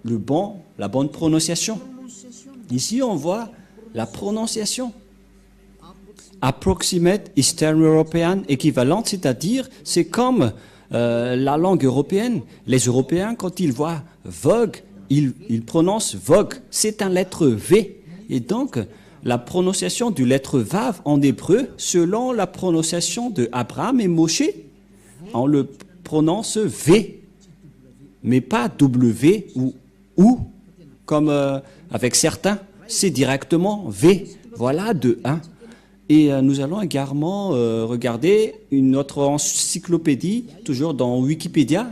prononciation. Ici, on voit la prononciation. Approximate Eastern European équivalente, c'est-à-dire c'est comme la langue européenne. Les Européens, quand ils voient Vogue, ils prononcent Vogue. C'est un lettre V. Et donc, la prononciation du lettre Vav en hébreu, selon la prononciation de Abraham et Moshe, on le prononce V, mais pas W ou comme avec certains. c'est directement V. Voilà de 1. Et nous allons également regarder une autre encyclopédie, toujours dans Wikipédia,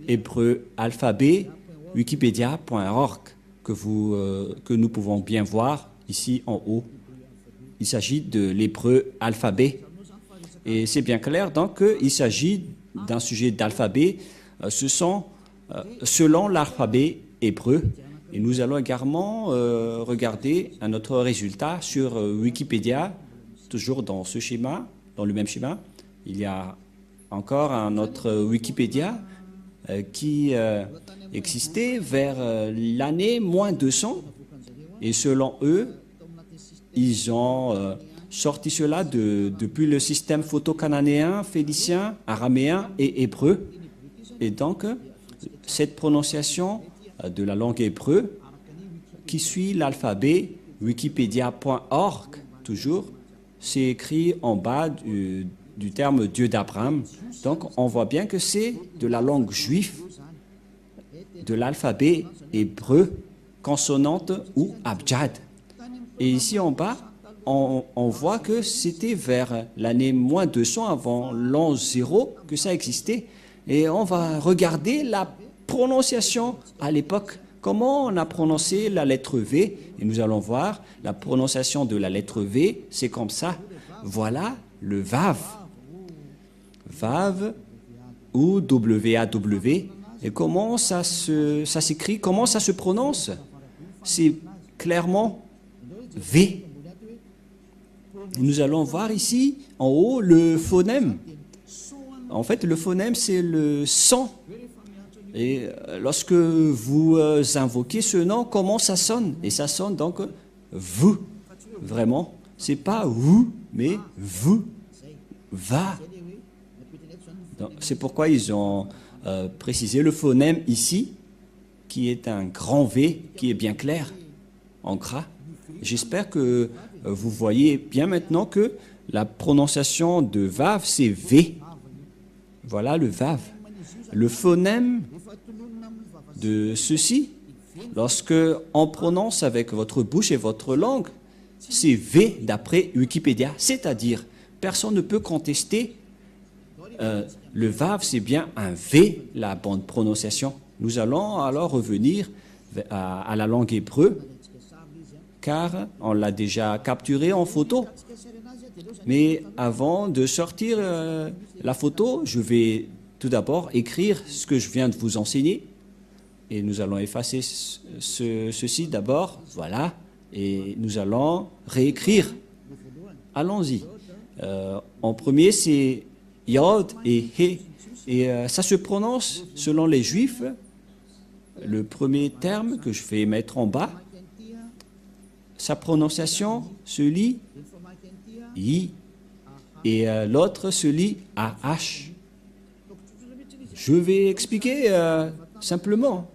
hébreu alphabet, wikipedia.org, que nous pouvons bien voir ici en haut. Il s'agit de l'hébreu alphabet. Et c'est bien clair, donc, qu'il s'agit d'un sujet d'alphabet. Ce sont selon l'alphabet hébreu. Et nous allons également regarder un autre résultat sur Wikipédia, toujours dans ce schéma, dans le même schéma. Il y a encore un autre Wikipédia qui existait vers l'année moins 200. Et selon eux, ils ont sorti cela depuis le système photo-cananéen, phénicien, araméen et hébreu. Et donc, cette prononciation de la langue hébreu qui suit l'alphabet wikipedia.org, toujours, c'est écrit en bas du terme Dieu d'Abraham. Donc, on voit bien que c'est de la langue juive, de l'alphabet hébreu, consonante ou abjad. Et ici en bas, on voit que c'était vers l'année moins 200 avant l'an 0 que ça existait. Et on va regarder la prononciation à l'époque. Comment on a prononcé la lettre V? Et nous allons voir la prononciation de la lettre V, c'est comme ça. Voilà le Vav. Vav ou W-A-W. Et comment ça s'écrit? Comment ça se prononce? C'est clairement V. Nous allons voir ici, en haut, le phonème. En fait, le phonème, c'est le son. Et lorsque vous invoquez ce nom, comment ça sonne? Et ça sonne donc vous. Vraiment. C'est pas vous, mais vous. Va. C'est pourquoi ils ont précisé le phonème ici, qui est un grand V, qui est bien clair, en gras. J'espère que vous voyez bien maintenant que la prononciation de Vav, c'est V. Voilà le Vav. Le phonème de ceci, lorsque on prononce avec votre bouche et votre langue, c'est V d'après Wikipédia. C'est-à-dire, personne ne peut contester le Vav, c'est bien un V, la bonne prononciation. Nous allons alors revenir à la langue hébreu, car on l'a déjà capturé en photo. Mais avant de sortir la photo, je vais tout d'abord écrire ce que je viens de vous enseigner. Et nous allons effacer ceci d'abord, voilà. Et nous allons réécrire. Allons-y. En premier, c'est Yod et He. Et ça se prononce, selon les Juifs, le premier terme que je vais mettre en bas, sa prononciation se lit I et l'autre se lit AH. Je vais expliquer simplement.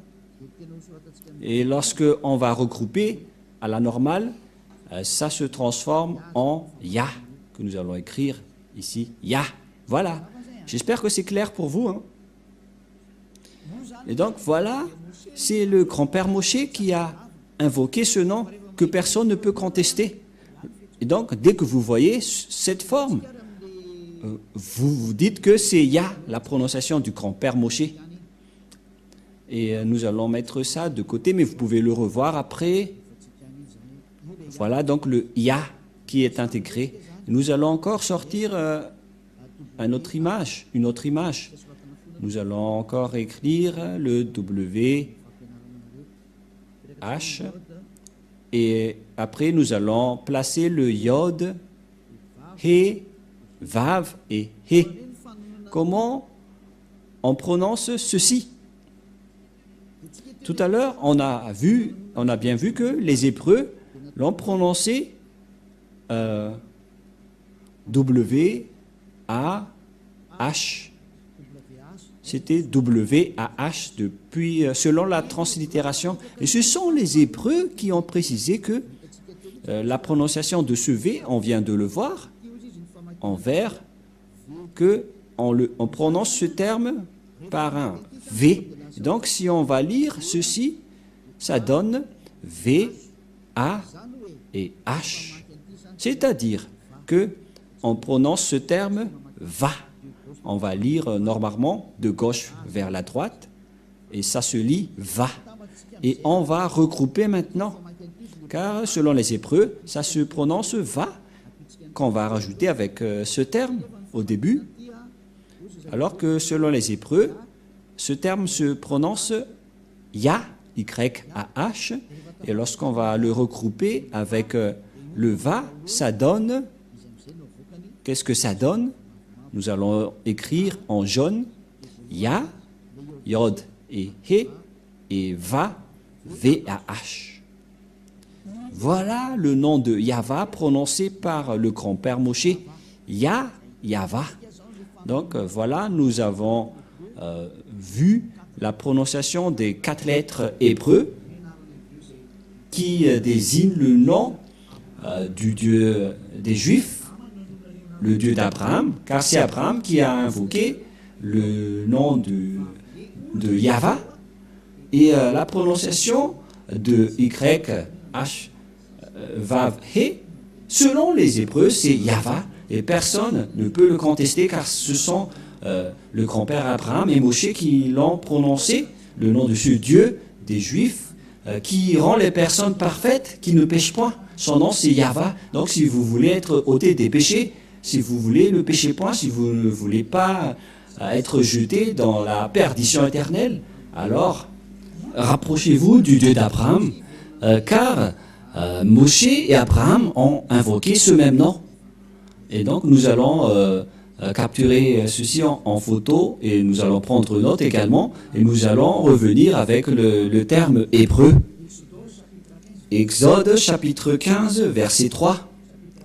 Et lorsque on va regrouper à la normale, ça se transforme en Ya, que nous allons écrire ici, Ya. Voilà. J'espère que c'est clair pour vous. Hein. Et donc voilà, c'est le grand-père Moshe qui a invoqué ce nom que personne ne peut contester. Et donc, dès que vous voyez cette forme, vous vous dites que c'est Ya, la prononciation du grand-père Moshe. Et nous allons mettre ça de côté, mais vous pouvez le revoir après. Voilà donc le Ya qui est intégré. Nous allons encore sortir une autre image. Nous allons encore écrire le W, H. Et après, nous allons placer le Yod, He, Vav et He. Comment on prononce ceci? Tout à l'heure, on a bien vu que les Hébreux l'ont prononcé W, A, H. C'était W-A-H depuis, selon la translittération. Et ce sont les Hébreux qui ont précisé que la prononciation de ce V, on vient de le voir, en vers, qu'on prononce ce terme par un V. Donc, si on va lire ceci, ça donne V, A et H. C'est-à-dire que on prononce ce terme va. On va lire normalement de gauche vers la droite et ça se lit va. Et on va regrouper maintenant, car selon les Hébreux, ça se prononce va, qu'on va rajouter avec ce terme au début, alors que selon les Hébreux, ce terme se prononce ya, Y-A-H, et lorsqu'on va le regrouper avec le va, ça donne, qu'est-ce que ça donne? Nous allons écrire en jaune ya, yod et he, et va, V-A-H. Voilà le nom de Yahva prononcé par le grand-père Moshe, Yahva. Donc voilà, nous avons vu la prononciation des 4 lettres hébreux qui désignent le nom du Dieu des Juifs, le Dieu d'Abraham, car c'est Abraham qui a invoqué le nom de Yahva, et la prononciation de Y-H, Vav, He, selon les Hébreux, c'est Yahva, et personne ne peut le contester, car ce sont le grand-père Abraham et Moshe qui l'ont prononcé, le nom de ce Dieu des Juifs, qui rend les personnes parfaites, qui ne pêchent point. Son nom, c'est Yahva. Donc, si vous voulez être ôté des péchés, si vous voulez ne pécher point, si vous ne voulez pas être jeté dans la perdition éternelle, alors rapprochez-vous du Dieu d'Abraham, car Moshe et Abraham ont invoqué ce même nom. Et donc, nous allons capturer ceci en photo et nous allons prendre note également et nous allons revenir avec le terme hébreu. Exode chapitre 15 verset 3.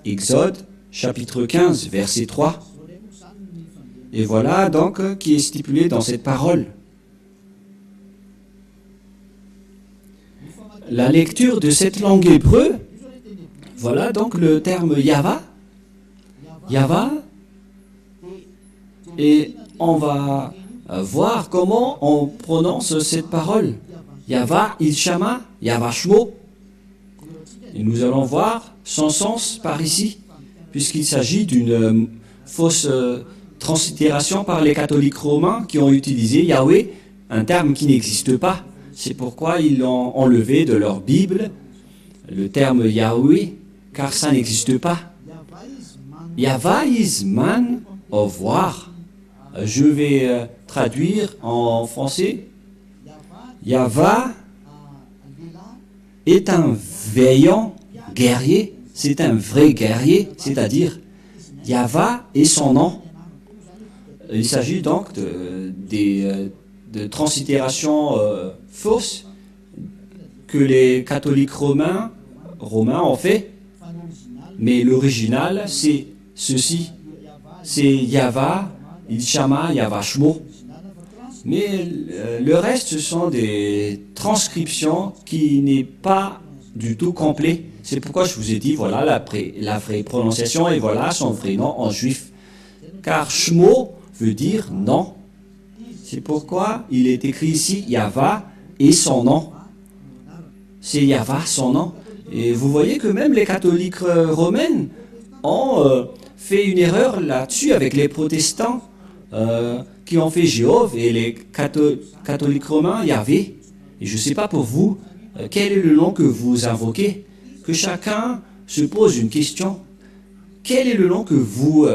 Exode chapitre 15 verset 3. Et voilà donc qui est stipulé dans cette parole. La lecture de cette langue hébreu, voilà donc le terme Yahva. Yahva. Et on va voir comment on prononce cette parole. Yahva, Ilshama, Yahva Shmo. Et nous allons voir son sens par ici, puisqu'il s'agit d'une fausse translittération par les catholiques romains qui ont utilisé Yahweh, un terme qui n'existe pas. C'est pourquoi ils l'ont enlevé de leur Bible, le terme Yahweh, car ça n'existe pas. Yahva is man of war. Je vais traduire en français. Yahva est un vaillant guerrier, c'est un vrai guerrier, c'est-à-dire Yahva est son nom. Il s'agit donc de translittérations fausses que les catholiques romains ont fait, mais l'original c'est ceci, c'est Yahva, Ilshama, Yahva Shmo. Mais le reste, ce sont des transcriptions qui n'est pas du tout complet. C'est pourquoi je vous ai dit, voilà la vraie prononciation et voilà son vrai nom en juif. Car Shmo veut dire non. C'est pourquoi il est écrit ici Yahva et son nom. C'est Yahva, son nom. Et vous voyez que même les catholiques romaines ont fait une erreur là-dessus avec les protestants qui ont fait Jéhovah et les catholiques romains Yahvé. Et je ne sais pas pour vous, quel est le nom que vous invoquez? Que chacun se pose une question. Quel est le nom que vous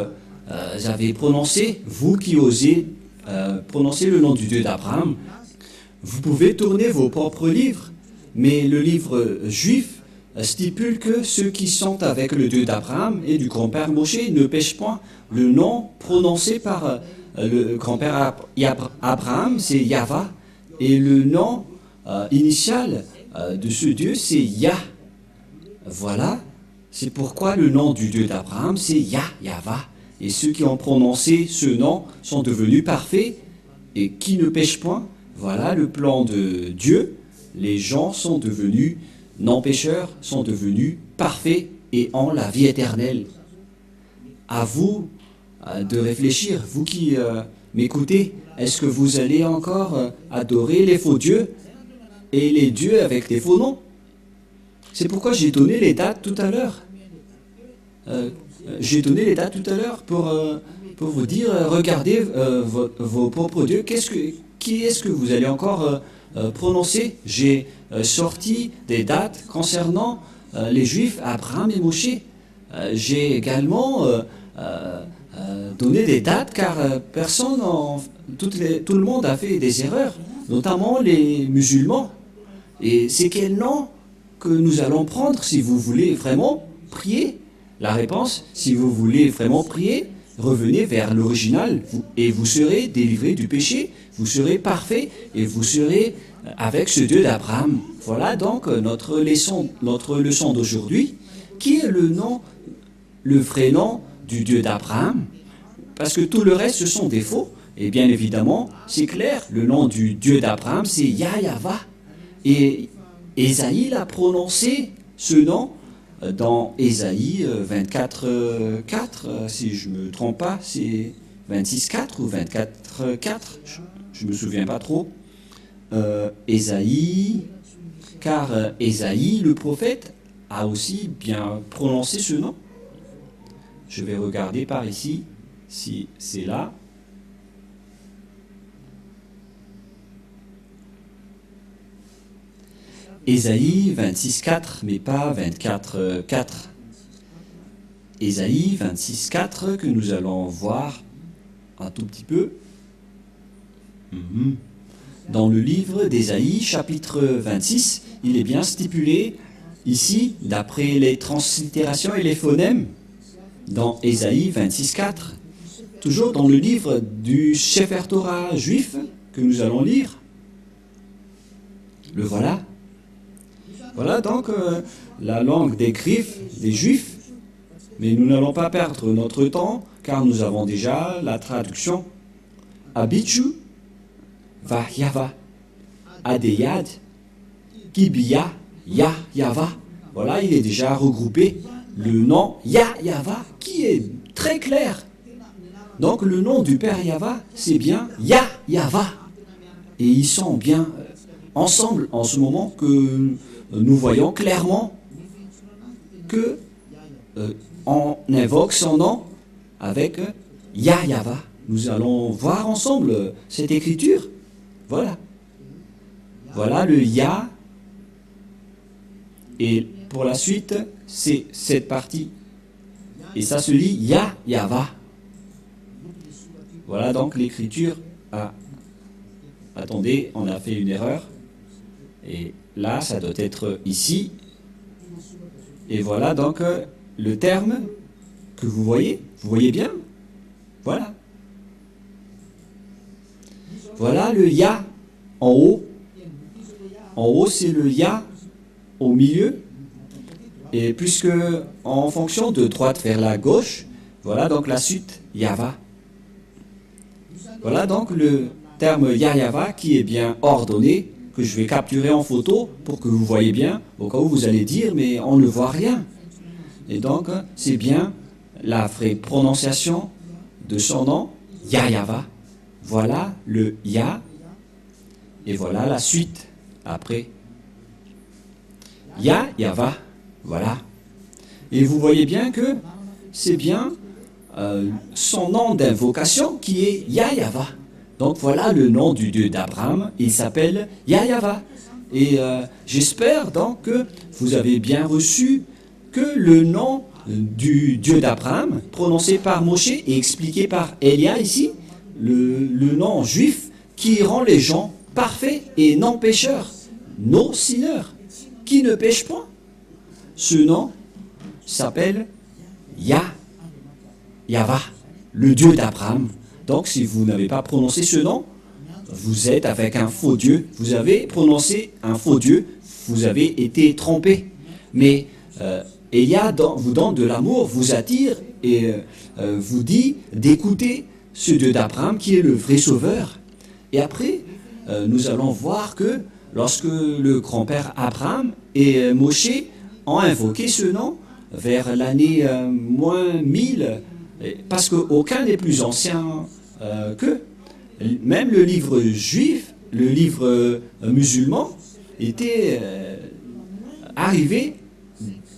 avez prononcé, vous qui osez prononcer le nom du Dieu d'Abraham? Vous pouvez tourner vos propres livres, mais le livre juif stipule que ceux qui sont avec le Dieu d'Abraham et du grand-père Moshe ne pêchent point. Le nom prononcé par le grand-père Abraham, c'est Yahva, et le nom initial de ce Dieu, c'est Yah. Voilà, c'est pourquoi le nom du Dieu d'Abraham, c'est Yahva. Et ceux qui ont prononcé ce nom sont devenus parfaits et qui ne pêchent point. Voilà le plan de Dieu. Les gens sont devenus non-pécheurs, sont devenus parfaits et ont la vie éternelle. À vous de réfléchir, vous qui m'écoutez, est-ce que vous allez encore adorer les faux dieux et les dieux avec des faux noms? C'est pourquoi j'ai donné les dates tout à l'heure. J'ai donné les dates tout à l'heure pour vous dire, regardez vos propres dieux, qui est-ce que vous allez encore prononcer. J'ai sorti des dates concernant les Juifs, Abraham et Moshe. J'ai également donné des dates car tout le monde a fait des erreurs, notamment les musulmans. Et c'est quel nom que nous allons prendre si vous voulez vraiment prier? La réponse, si vous voulez vraiment prier, revenez vers l'original et vous serez délivré du péché, vous serez parfait et vous serez avec ce Dieu d'Abraham. Voilà donc notre leçon d'aujourd'hui. Qui est le vrai nom du Dieu d'Abraham? Parce que tout le reste, ce sont des faux. Et bien évidemment, c'est clair, le nom du Dieu d'Abraham, c'est Yahva. Et Ésaïe l'a prononcé, ce nom, dans Ésaïe 24, 4, si je ne me trompe pas, c'est 26, 4 ou 24, 4, je ne me souviens pas trop. Ésaïe, car Ésaïe, le prophète, a aussi bien prononcé ce nom. Je vais regarder par ici, si c'est là. Ésaïe 26, 4, mais pas 24, 4. Ésaïe 26, 4, que nous allons voir un tout petit peu. Dans le livre d'Ésaïe, chapitre 26, il est bien stipulé ici, d'après les translittérations et les phonèmes, dans Ésaïe 26, 4, toujours dans le livre du Sefer Torah juif que nous allons lire. Le voilà. Voilà donc la langue des griffes des Juifs, mais nous n'allons pas perdre notre temps, car nous avons déjà la traduction. Abitchu, Vahyava, Adeyad, Kibiya, Yahva. Voilà, il est déjà regroupé. Le nom Yahva, qui est très clair. Donc le nom du Père Yahva, c'est bien Yahva. Et ils sont bien ensemble en ce moment que nous voyons clairement que on invoque son nom avec Yahva. Nous allons voir ensemble cette écriture. Voilà. Voilà le Ya. Et pour la suite, c'est cette partie. Et ça se lit Yahva. Voilà donc l'écriture. Attendez, on a fait une erreur. Et là, ça doit être ici. Et voilà donc le terme que vous voyez. Vous voyez bien? Voilà. Voilà le Ya en haut. En haut, c'est le Ya au milieu. Et puisque en fonction de droite vers la gauche, voilà donc la suite Yahva. Voilà donc le terme Yahva qui est bien ordonné, que je vais capturer en photo pour que vous voyez bien, au cas où vous allez dire, mais on ne voit rien. Et donc, c'est bien la vraie prononciation de son nom, Yahva. Voilà le Ya, et voilà la suite après. Yahva, voilà. Et vous voyez bien que c'est bien son nom d'invocation qui est Yahva. Donc voilà le nom du Dieu d'Abraham, il s'appelle Yahva. Et j'espère donc que vous avez bien reçu que le nom du Dieu d'Abraham, prononcé par Moshe et expliqué par Elia ici, le nom juif qui rend les gens parfaits et non pécheurs, no sinner, qui ne pêchent point. Ce nom s'appelle Yahva, le Dieu d'Abraham. Donc, si vous n'avez pas prononcé ce nom, vous êtes avec un faux Dieu. Vous avez prononcé un faux Dieu. Vous avez été trompé. Mais Elia vous donne de l'amour, vous attire et vous dit d'écouter ce Dieu d'Abraham qui est le vrai sauveur. Et après, nous allons voir que lorsque le grand-père Abraham et Moshe ont invoqué ce nom vers l'année moins 1000, parce qu'aucun n'est plus ancien qu'eux. Même le livre juif, le livre musulman, était arrivé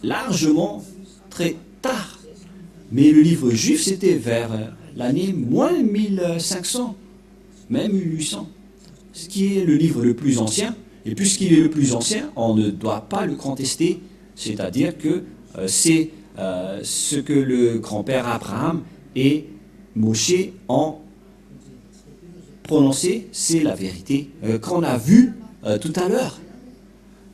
largement très tard. Mais le livre juif, c'était vers l'année moins 1500, même 1800, ce qui est le livre le plus ancien. Et puisqu'il est le plus ancien, on ne doit pas le contester, c'est-à-dire que c'est ce que le grand-père Abraham et Moshe ont prononcé, c'est la vérité qu'on a vue tout à l'heure.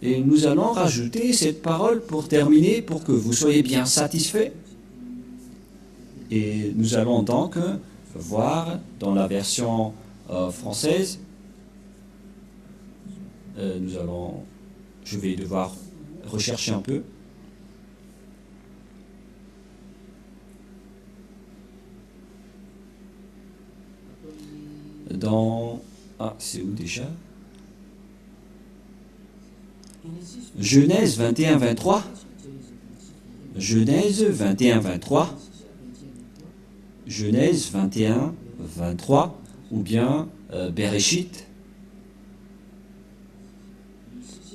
Et nous allons rajouter cette parole pour terminer, pour que vous soyez bien satisfaits. Et nous allons donc voir dans la version française, je vais devoir rechercher un peu. C'est où déjà? Genèse 21, 23. Genèse 21, 23. Genèse 21, 23. Ou bien Bereshit.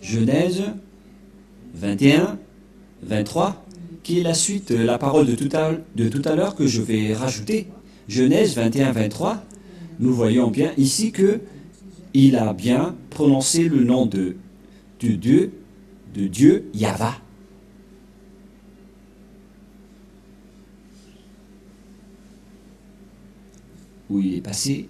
Genèse 21, 23. Qui est la suite, la parole de tout à l'heure que je vais rajouter. Genèse 21, 23. Nous voyons bien ici que il a bien prononcé le nom de Dieu, Yahva. Où il est passé.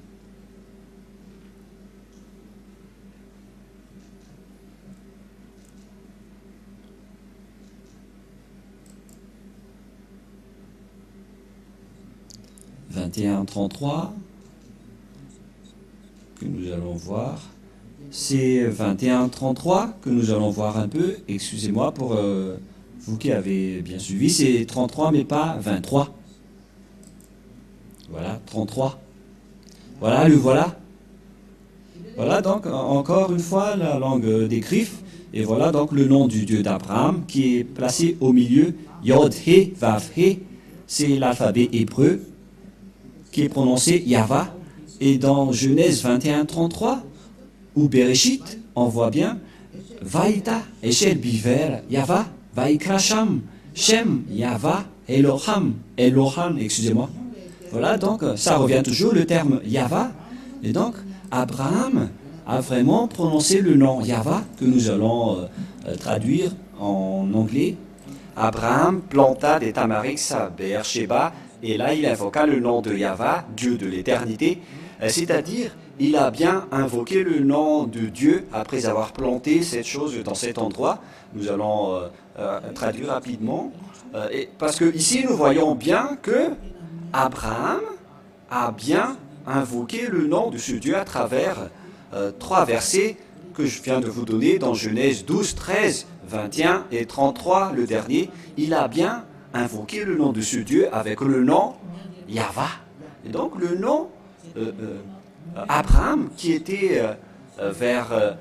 « 21-33 » que nous allons voir. C'est 21-33 que nous allons voir un peu. Excusez-moi pour vous qui avez bien suivi. C'est 33 mais pas 23. Voilà, 33. Voilà, le voilà. Voilà donc encore une fois la langue des Griffes. Et voilà donc le nom du Dieu d'Abraham qui est placé au milieu. Yod, He, Vav, He. C'est l'alphabet hébreu qui est prononcé Yahva. Et dans Genèse 21-33, ou Bereshit, on voit bien Vaïta, Eshel Biver, Yahva, Vaïkra Sham, Shem, Yahva, Eloham, excusez-moi. Voilà, donc ça revient toujours le terme Yahva. Et donc, Abraham a vraiment prononcé le nom Yahva, que nous allons traduire en anglais. Abraham planta des tamarisks à Beersheba, et là il invoqua le nom de Yahva, Dieu de l'éternité, c'est-à-dire il a bien invoqué le nom de Dieu après avoir planté cette chose dans cet endroit. Nous allons traduire rapidement, parce que ici nous voyons bien que Abraham a bien invoqué le nom de ce Dieu à travers 3 versets que je viens de vous donner dans Genèse 12, 13, 21 et 33, le dernier. Il a bien invoqué le nom de ce Dieu avec le nom Yahva. Et donc le nom Abraham, qui était vers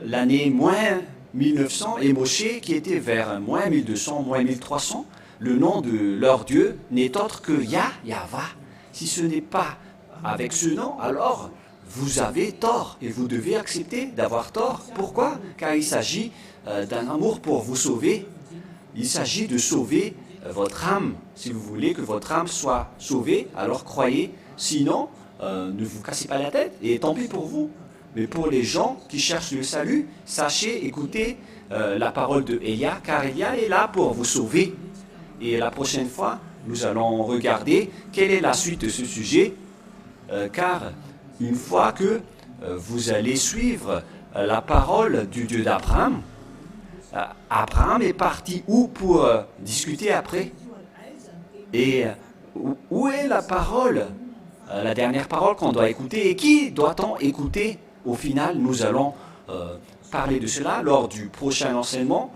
l'année moins 1900, et Moshe, qui était vers moins 1200, moins 1300, le nom de leur Dieu n'est autre que Yahva. Si ce n'est pas avec ce nom, alors vous avez tort, et vous devez accepter d'avoir tort. Pourquoi? Car il s'agit d'un amour pour vous sauver. Il s'agit de sauver votre âme. Si vous voulez que votre âme soit sauvée, alors croyez. Sinon, ne vous cassez pas la tête, et tant pis pour vous. Mais pour les gens qui cherchent le salut, sachez, écoutez la parole de Elia, car Elia est là pour vous sauver. Et la prochaine fois, nous allons regarder quelle est la suite de ce sujet, car une fois que vous allez suivre la parole du Dieu d'Abraham, Abraham est parti où pour discuter après? Et où est la parole, la dernière parole qu'on doit écouter? Et qui doit-on écouter? Au final, nous allons parler de cela lors du prochain enseignement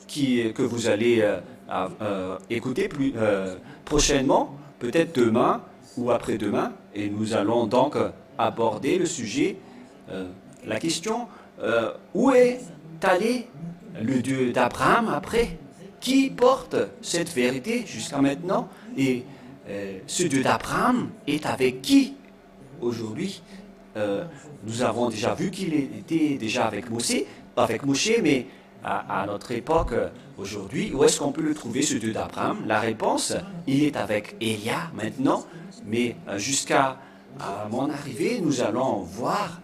que vous allez écouter prochainement, peut-être demain ou après-demain. Et nous allons donc aborder le sujet, la question, où est allé le Dieu d'Abraham après? Qui porte cette vérité jusqu'à maintenant? Et ce Dieu d'Abraham est avec qui aujourd'hui? Nous avons déjà vu qu'il était déjà avec Moshe, mais à notre époque aujourd'hui, où est-ce qu'on peut le trouver, ce Dieu d'Abraham? La réponse, il est avec Élia maintenant, mais jusqu'à mon arrivée, nous allons voir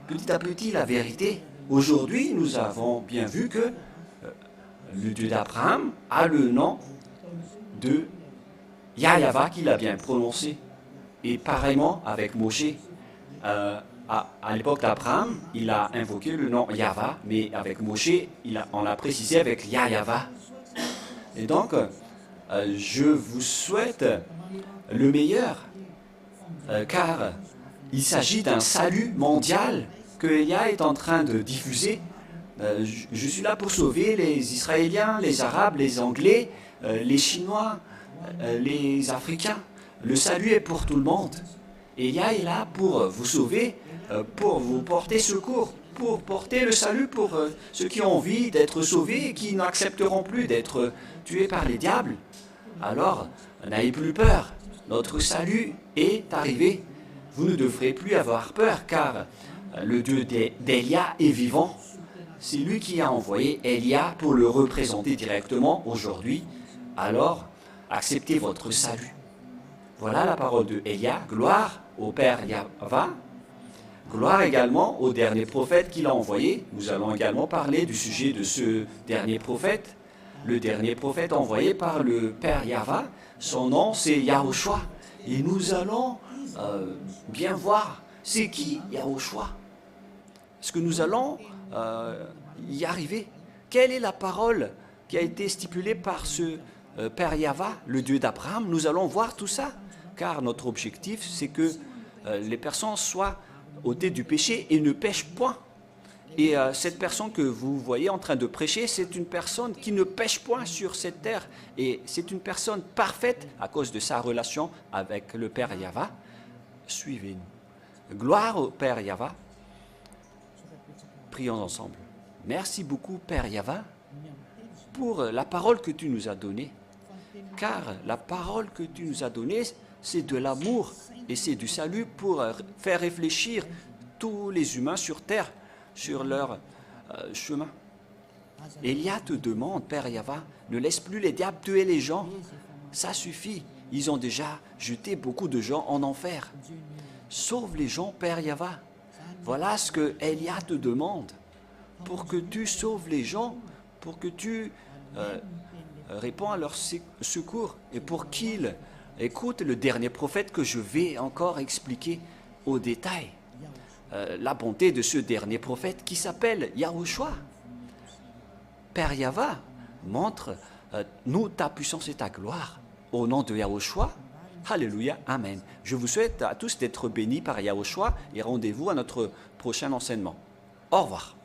petit à petit la vérité. Aujourd'hui, nous avons bien vu que le Dieu d'Abraham a le nom de Yahva qu'il a bien prononcé. Et pareillement avec Moshe, à l'époque d'Abraham, il a invoqué le nom Yahva, mais avec Moshe, on l'a précisé avec Yahva. Et donc, je vous souhaite le meilleur, car il s'agit d'un salut mondial que Elia est en train de diffuser. Je suis là pour sauver les Israéliens, les Arabes, les Anglais, les Chinois, les Africains. Le salut est pour tout le monde. Elia est là pour vous sauver, pour vous porter secours, pour porter le salut pour ceux qui ont envie d'être sauvés et qui n'accepteront plus d'être tués par les diables. Alors, n'ayez plus peur. Notre salut est arrivé. Vous ne devrez plus avoir peur, car le Dieu d'Élia est vivant. C'est lui qui a envoyé Élia pour le représenter directement aujourd'hui. Alors, acceptez votre salut. Voilà la parole de Élia. Gloire au Père Yahva. Gloire également au dernier prophète qu'il a envoyé. Nous allons également parler du sujet de ce dernier prophète. Le dernier prophète envoyé par le Père Yahva, son nom c'est Yahushua. Et nous allons bien voir c'est qui Yahushua. Est-ce que nous allons y arriver? Quelle est la parole qui a été stipulée par ce Père Yahva, le Dieu d'Abraham? Nous allons voir tout ça, car notre objectif c'est que les personnes soient ôtées du péché et ne pêchent point. Et cette personne que vous voyez en train de prêcher, c'est une personne qui ne pêche point sur cette terre. Et c'est une personne parfaite à cause de sa relation avec le Père Yahva. Suivez-nous. Gloire au Père Yahva. Prions ensemble. Merci beaucoup, Père Yahva, pour la parole que tu nous as donnée. Car la parole que tu nous as donnée, c'est de l'amour et c'est du salut pour faire réfléchir tous les humains sur terre, sur leur chemin. Élia te demande, Père Yahva, ne laisse plus les diables tuer les gens. Ça suffit. Ils ont déjà jeté beaucoup de gens en enfer. Sauve les gens, Père Yahva. Voilà ce que Élia te demande. Pour que tu sauves les gens, pour que tu réponds à leur secours et pour qu'ils écoutent le dernier prophète que je vais encore expliquer au détail. La bonté de ce dernier prophète qui s'appelle Yahushua. Père Yahva, montre-nous ta puissance et ta gloire. Au nom de Yahushua, Alléluia, Amen. Je vous souhaite à tous d'être bénis par Yahushua et rendez-vous à notre prochain enseignement. Au revoir.